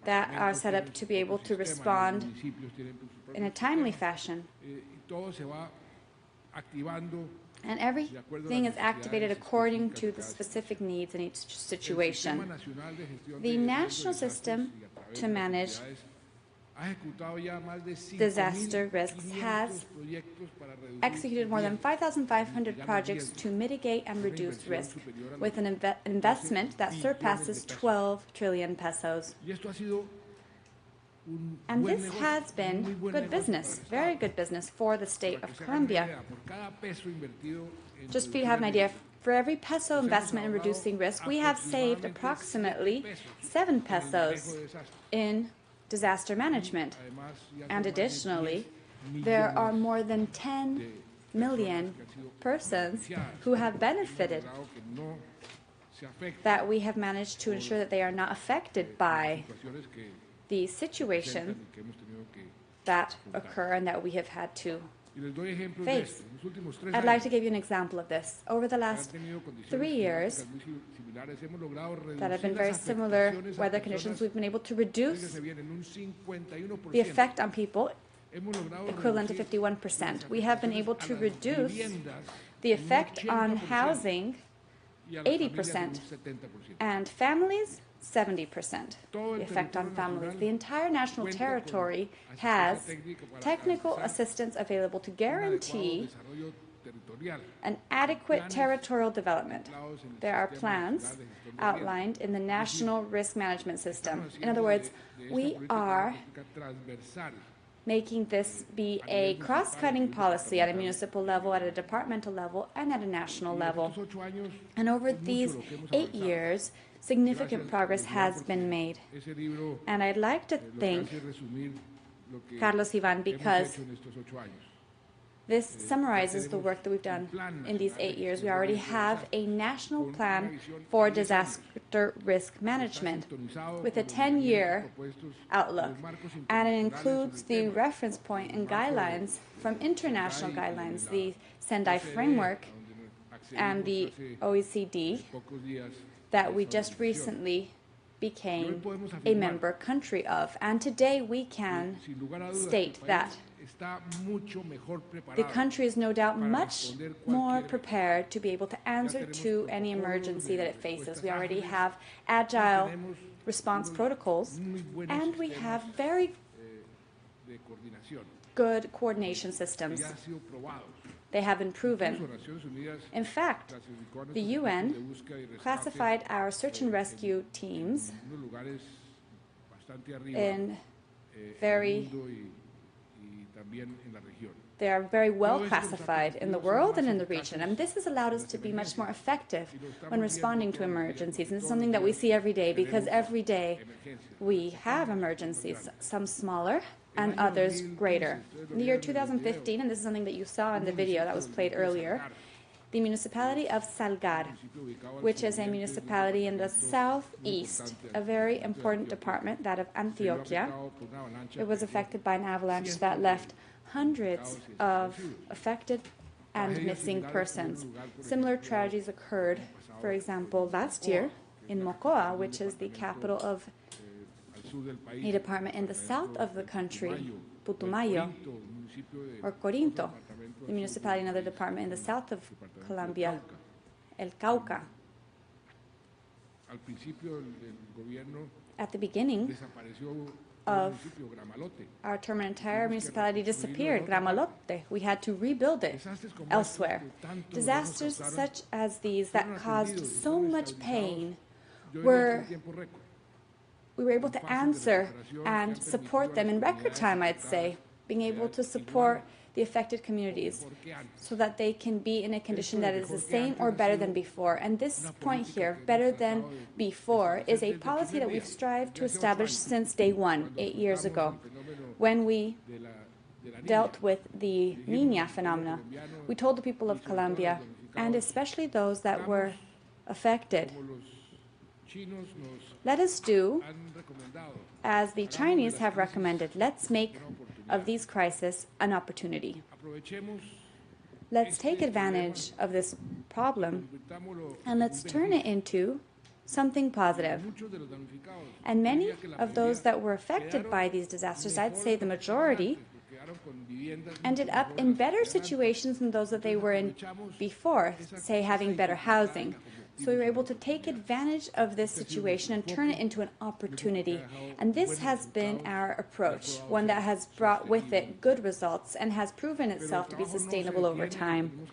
that are set up to be able to respond in a timely fashion. And everything is activated according to the specific needs in each situation. The national system to manage disaster risks has executed more than 5,500 projects to mitigate and reduce risk, with an investment that surpasses 12 trillion pesos. And this has been good business, very good business for the state of Colombia. Just for you to have an idea, for every peso investment in reducing risk, we have saved approximately 7 pesos in disaster management. And additionally, there are more than 10 million persons who have benefited that we have managed to ensure that they are not affected by the situation that occur and that we have had to face. I'd like to give you an example of this. Over the last 3 years that have been very similar weather conditions, we've been able to reduce the effect on people equivalent to 51%. We have been able to reduce the effect on housing 80%, and families 70%, the effect on families. The entire national territory has technical assistance available to guarantee an adequate territorial development. There are plans outlined in the National Risk Management System. In other words, we are making this be a cross-cutting policy at a municipal level, at a departmental level, and at a national level. And over these 8 years, significant progress has been made. And I'd like to thank Carlos Iván, because this summarizes the work that we've done in these 8 years. We already have a national plan for disaster risk management with a 10-year outlook, and it includes the reference point and guidelines from international guidelines, the Sendai framework and the OECD that we just recently became a member country of. And today we can state that The country is no doubt much more prepared to be able to answer to any emergency that it faces. We already have agile response protocols, and we have very good coordination systems. They have been proven. In fact, the UN classified our search and rescue teams in they are very well classified in the world and in the region, and this has allowed us to be much more effective when responding to emergencies. And this is something that we see every day, because every day we have emergencies, some smaller and others greater. In the year 2015, and this is something that you saw in the video that was played earlier, the municipality of Salgar, which is a municipality in the southeast, a very important department, that of Antioquia. It was affected by an avalanche that left hundreds of affected and missing persons. Similar tragedies occurred, for example, last year in Mocoa, which is the capital of a department in the south of the country, Putumayo, or Corinto, the municipality, another department in the south of Colombia, El Cauca. At the beginning of our term, an entire municipality disappeared, Gramalote. We had to rebuild it elsewhere. Disasters such as these that caused so much pain we were able to answer and support them in record time, I'd say, being able to support the affected communities so that they can be in a condition that is the same or better than before. And this point here, better than before, is a policy that we've strived to establish since day one, 8 years ago, when we dealt with the Niña phenomena. We told the people of Colombia, and especially those that were affected, let us do as the Chinese have recommended. Let's make of these crises an opportunity. Let's take advantage of this problem and let's turn it into something positive. And many of those that were affected by these disasters, I'd say the majority, ended up in better situations than those that they were in before, say having better housing. So we were able to take advantage of this situation and turn it into an opportunity. And this has been our approach, one that has brought with it good results and has proven itself to be sustainable over time.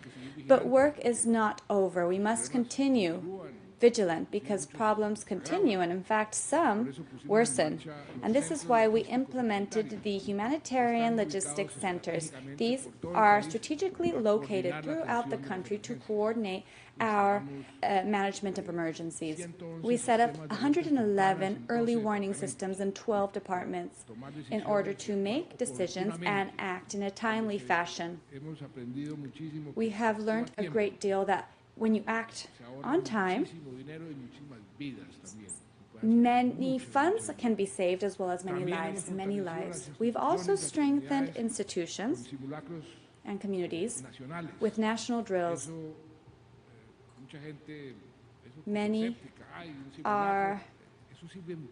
But work is not over. We must continue vigilant because problems continue, and in fact some worsen. And this is why we implemented the humanitarian logistics centers. These are strategically located throughout the country to coordinate our management of emergencies. We set up 111 early warning systems in 12 departments in order to make decisions and act in a timely fashion. We have learned a great deal that when you act on time, many funds can be saved as well as many lives. We've also strengthened institutions and communities with national drills. Many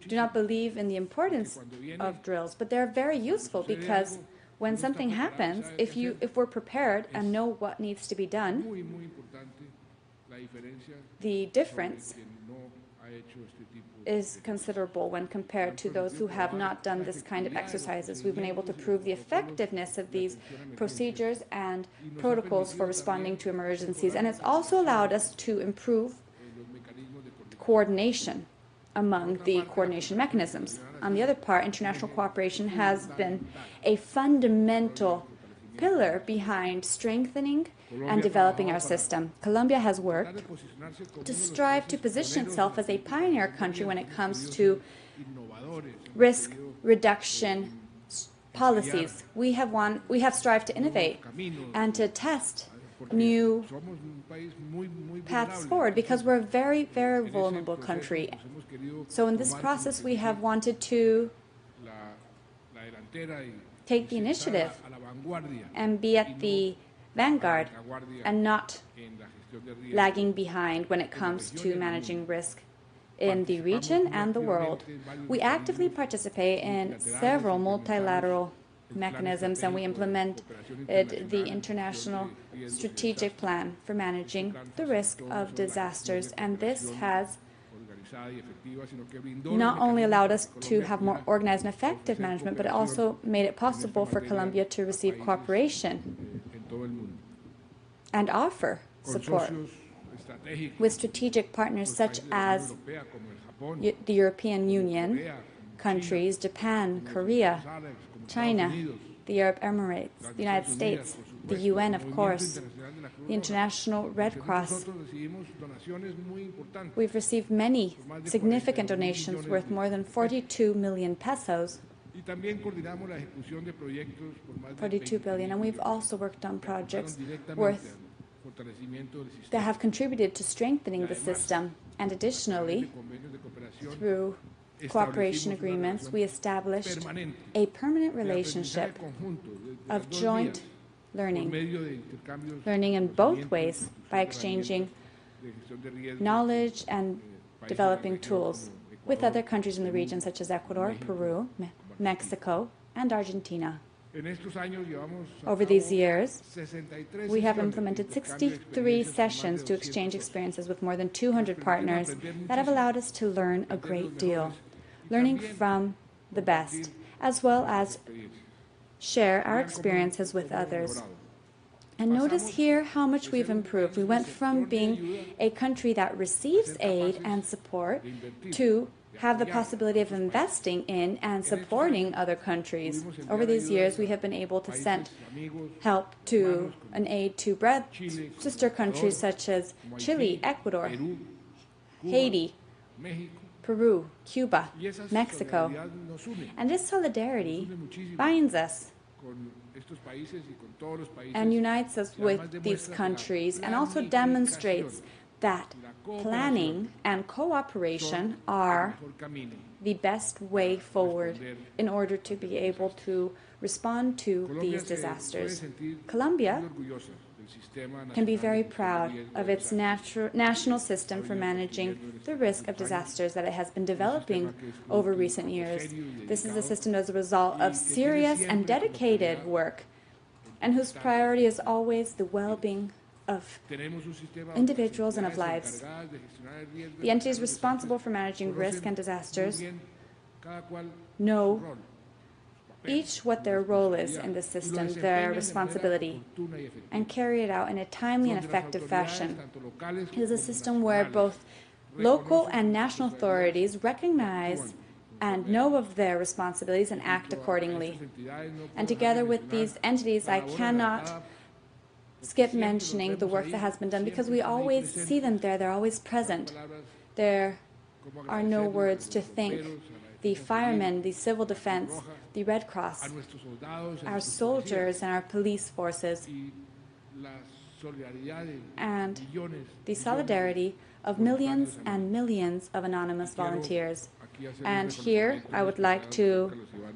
do not believe in the importance of drills, but they're very useful because when something happens, if we're prepared and know what needs to be done, the difference is considerable when compared to those who have not done this kind of exercises. We've been able to prove the effectiveness of these procedures and protocols for responding to emergencies, and it's also allowed us to improve coordination among the coordination mechanisms. On the other part, international cooperation has been a fundamental pillar behind strengthening and developing our system. Colombia has worked to strive to position itself as a pioneer country when it comes to risk reduction policies. We have strived to innovate and to test new paths forward because we're a very, very vulnerable country. So in this process, we have wanted to take the initiative and be at the vanguard and not lagging behind when it comes to managing risk in the region and the world. We actively participate in several multilateral mechanisms, and we implemented the International Strategic Plan for managing the risk of disasters. And this has not only allowed us to have more organized and effective management, but it also made it possible for Colombia to receive cooperation and offer support with strategic partners such as the European Union countries, Japan, Korea, China, the Arab Emirates, the United States, the UN, of course, the International Red Cross. We've received many significant donations worth more than 42 million pesos, 42 billion, and we've also worked on projects worth that have contributed to strengthening the system. And additionally, through cooperation agreements, we established a permanent relationship of joint learning in both ways by exchanging knowledge and developing tools with other countries in the region such as Ecuador, Peru, Mexico, and Argentina. Over these years, we have implemented 63 sessions to exchange experiences with more than 200 partners that have allowed us to learn a great deal, learning from the best, as well as share our experiences with others. And notice here how much we've improved. We went from being a country that receives aid and support to have the possibility of investing in and supporting other countries. Over these years, we have been able to send help to an aid to sister countries such as Chile, Ecuador, Haiti, Peru, Cuba, Mexico. And this solidarity binds us and unites us with these countries, and also demonstrates that planning and cooperation are the best way forward in order to be able to respond to these disasters. Colombia can be very proud of its national system for managing the risk of disasters that it has been developing over recent years. This is a system as a result of serious and dedicated work, and whose priority is always the well-being of individuals and of lives. The entities responsible for managing risk and disasters know each what their role is in the system, their responsibility, and carry it out in a timely and effective fashion. It is a system where both local and national authorities recognize and know of their responsibilities and act accordingly. And together with these entities, I cannot skip mentioning the work that has been done, because we always see them there, they're always present. There are no words to thank the firemen, the civil defense, the Red Cross, our soldiers and our police forces, and the solidarity of millions and millions of anonymous volunteers. And here I would like to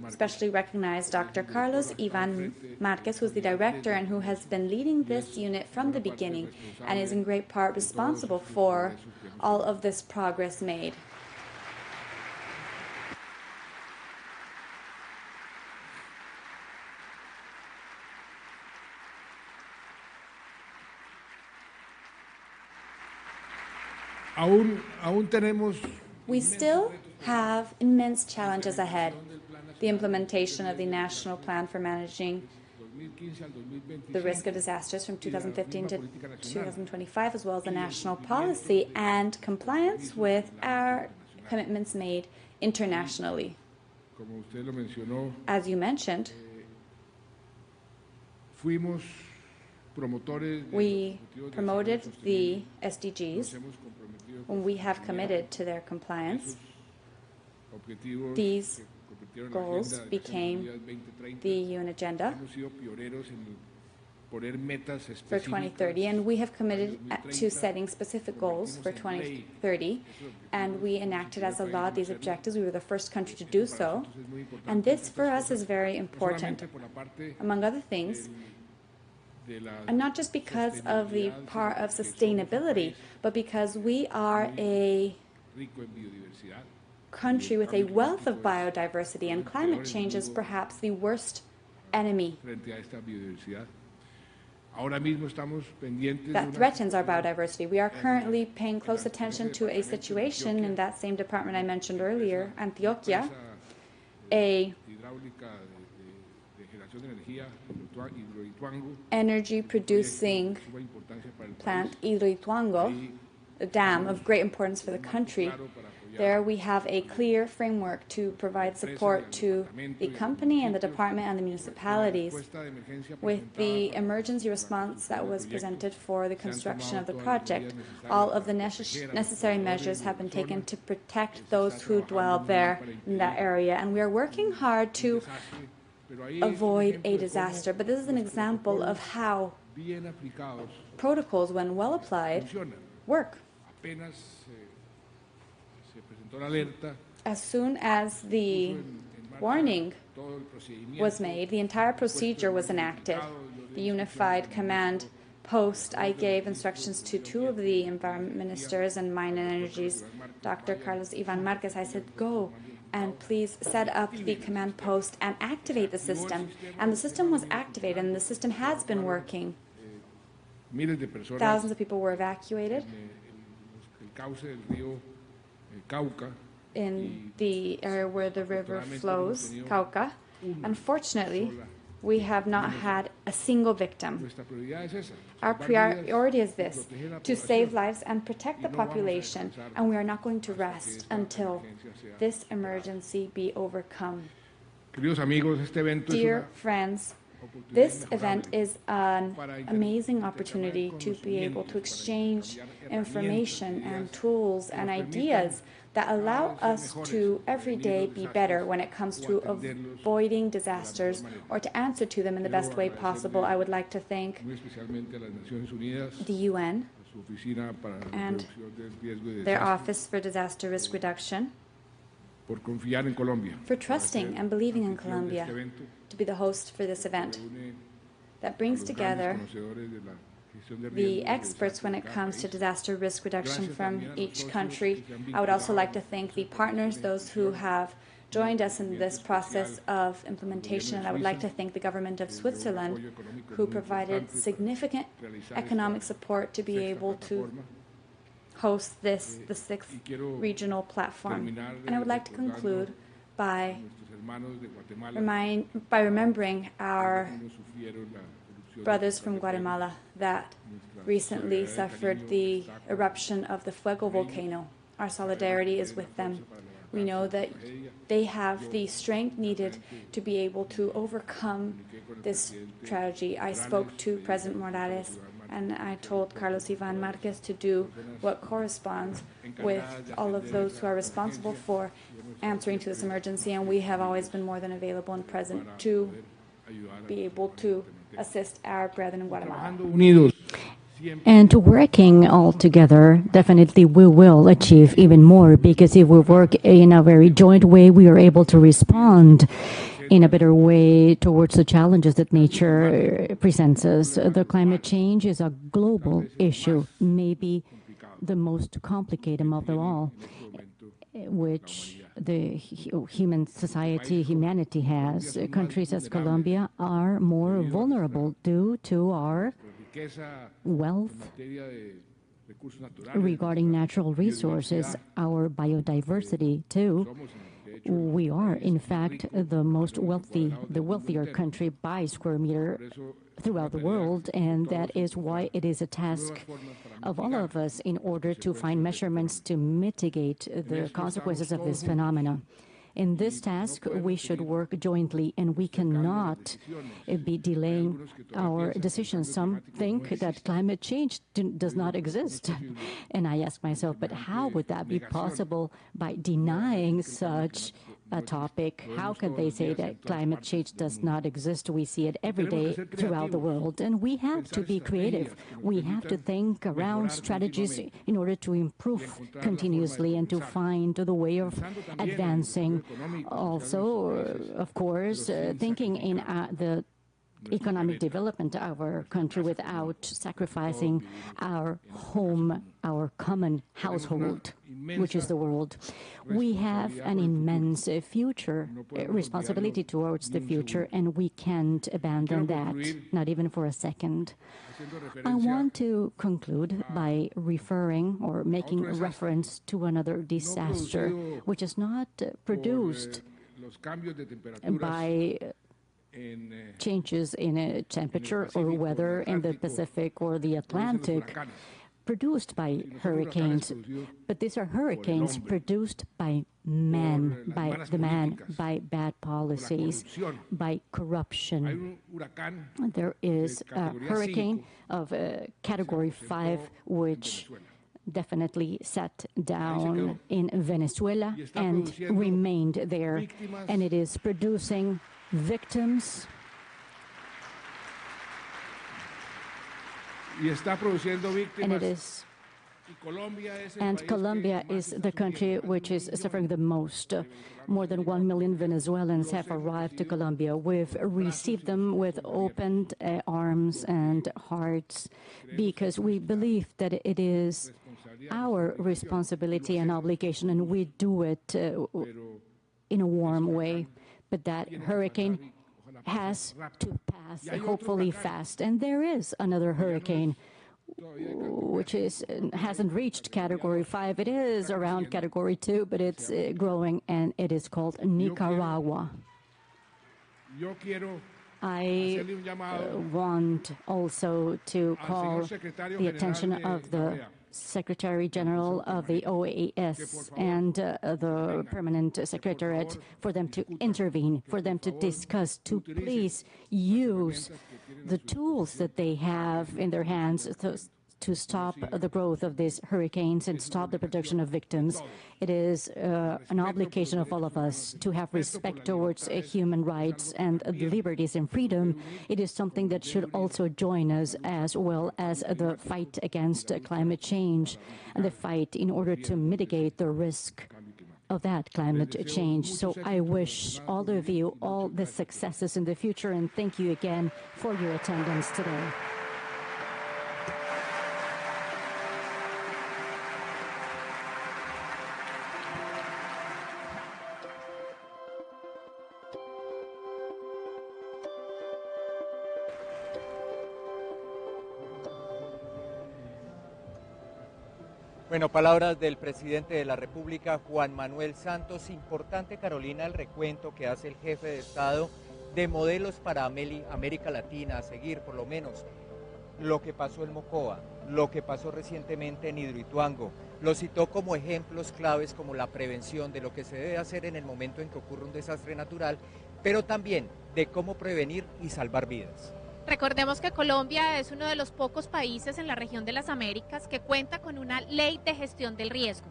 especially recognize Dr. Carlos Ivan Marquez, who is the director and who has been leading this unit from the beginning and is in great part responsible for all of this progress made. We still have immense challenges ahead. The implementation of the National Plan for Managing the Risk of Disasters from 2015 to 2025, as well as the national policy and compliance with our commitments made internationally. As you mentioned, we promoted the SDGs when we have committed to their compliance. These goals became the UN agenda for 2030, and we have committed to setting specific goals for 2030, and we enacted as a law these objectives. We were the first country to do so, and this for us is very important, among other things, and not just because of the part of sustainability, but because we are a country with a wealth of biodiversity, and climate change is perhaps the worst enemy frente a esta biodiversidad. Ahora mismo estamos pendientes de that una threatens our biodiversity. We are currently paying close attention to a situation in that same department I mentioned earlier, Antioquia, a hidráulica de generación de energía, Hidroituango, energy-producing de suma importancia para el plant, país. Hidroituango, a dam of great importance for the country. There we have a clear framework to provide support to the company and the department and the municipalities. With the emergency response that was presented for the construction of the project, all of the necessary measures have been taken to protect those who dwell there in that area. And we are working hard to avoid a disaster. But this is an example of how protocols, when well applied, work. As soon as the warning was made, the entire procedure was enacted. The Unified Command Post, I gave instructions to two of the environment ministers and mine and energies, Dr. Carlos Ivan Marquez. I said, go and please set up the command post and activate the system. And the system was activated, and the system has been working. Thousands of people were evacuated in the area where the river flows, Cauca. Unfortunately, we have not had a single victim. Our priority is this, to save lives and protect the population, and we are not going to rest until this emergency be overcome. Dear friends, this event is an amazing opportunity to be able to exchange information and tools and ideas that allow us to every day be better when it comes to avoiding disasters or to answer to them in the best way possible. I would like to thank the UN and their Office for Disaster Risk Reduction for trusting and believing in Colombia to be the host for this event that brings together the experts when it comes to disaster risk reduction from each country. I would also like to thank the partners, those who have joined us in this process of implementation, and I would like to thank the government of Switzerland, who provided significant economic support to be able to host the 6th regional platform. And I would like to conclude by remembering our brothers from Guatemala that recently suffered the eruption of the Fuego volcano. Our solidarity is with them. We know that they have the strength needed to be able to overcome this tragedy. I spoke to President Morales, and I told Carlos Ivan Marquez to do what corresponds with all of those who are responsible for answering to this emergency, and we have always been more than available and present to be able to assist our brethren in Guatemala. And working all together, definitely we will achieve even more, because if we work in a very joint way, we are able to respond in a better way towards the challenges that nature presents us. The climate change is a global issue, maybe the most complicated of them all, which the humanity has. Countries as Colombia are more vulnerable due to our wealth regarding natural resources, our biodiversity too. We are, in fact, the wealthier country by square meter throughout the world, and that is why it is a task of all of us in order to find measurements to mitigate the consequences of this phenomenon. In this task, we should work jointly, and we cannot be delaying our decisions. Some think that climate change does not exist. And I ask myself, but how would that be possible by denying such a topic? How can they say that climate change does not exist? We see it every day throughout the world, and we have to be creative. We have to think around strategies in order to improve continuously and to find the way of advancing. Also, of course, thinking in the economic development of our country without sacrificing our home, our common household, which is the world. We have an immense future responsibility towards the future, and we can't abandon that, not even for a second. I want to conclude by referring or making reference to another disaster, which is not produced by changes in temperature or weather in the Pacific or the Atlantic, produced by hurricanes, but these are hurricanes produced by man, by bad policies, by corruption. There is a hurricane of Category 5, which definitely sat down in Venezuela and remained there, and it is producing victims. And Colombia is the country which is suffering the most. More than 1 million Venezuelans have arrived to Colombia. We've received them with open arms and hearts because we believe that it is our responsibility and obligation, and we do it in a warm way. But that hurricane has to pass, hopefully fast. And there is another hurricane which hasn't reached Category 5. It is around Category 2, but it's growing, and it is called Nicaragua. I want also to call the attention of the Secretary General of the OAS and the Permanent Secretariat for them to intervene, for them to discuss, to please use the tools that they have in their hands to stop the growth of these hurricanes and stop the production of victims. It is an obligation of all of us to have respect towards human rights and liberties and freedom. It is something that should also join us, as well as the fight against climate change and the fight in order to mitigate the risk of that climate change. So I wish all of you all the successes in the future, and thank you again for your attendance today. Bueno, palabras del presidente de la República, Juan Manuel Santos. Importante, Carolina, el recuento que hace el jefe de Estado de modelos para América Latina, a seguir por lo menos lo que pasó en Mocoa, lo que pasó recientemente en Hidroituango. Lo citó como ejemplos claves como la prevención de lo que se debe hacer en el momento en que ocurre un desastre natural, pero también de cómo prevenir y salvar vidas. Recordemos que Colombia es uno de los pocos países en la región de las Américas que cuenta con una ley de gestión del riesgo.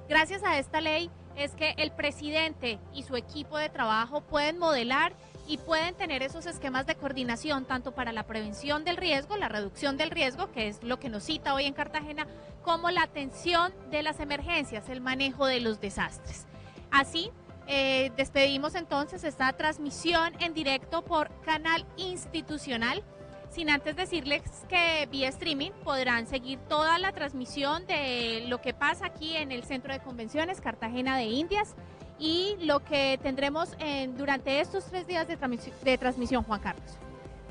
Gracias a esta ley es que el presidente y su equipo de trabajo pueden modelar y pueden tener esos esquemas de coordinación tanto para la prevención del riesgo, la reducción del riesgo, que es lo que nos cita hoy en Cartagena, como la atención de las emergencias, el manejo de los desastres. Así, despedimos entonces esta transmisión en directo por canal institucional, sin antes decirles que vía streaming podrán seguir toda la transmisión de lo que pasa aquí en el Centro de Convenciones Cartagena de Indias y lo que tendremos durante estos 3 días de transmisión, Juan Carlos.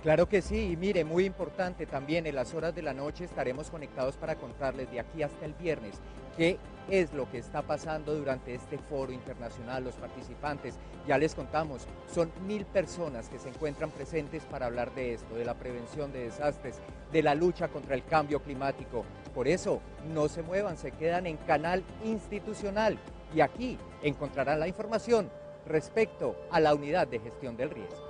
Claro que sí, y mire, muy importante también, en las horas de la noche estaremos conectados para contarles de aquí hasta el viernes qué es lo que está pasando durante este foro internacional. Los participantes, ya les contamos, son 1000 personas que se encuentran presentes para hablar de esto, de la prevención de desastres, de la lucha contra el cambio climático. Por eso, no se muevan, se quedan en canal institucional y aquí encontrarán la información respecto a la unidad de gestión del riesgo.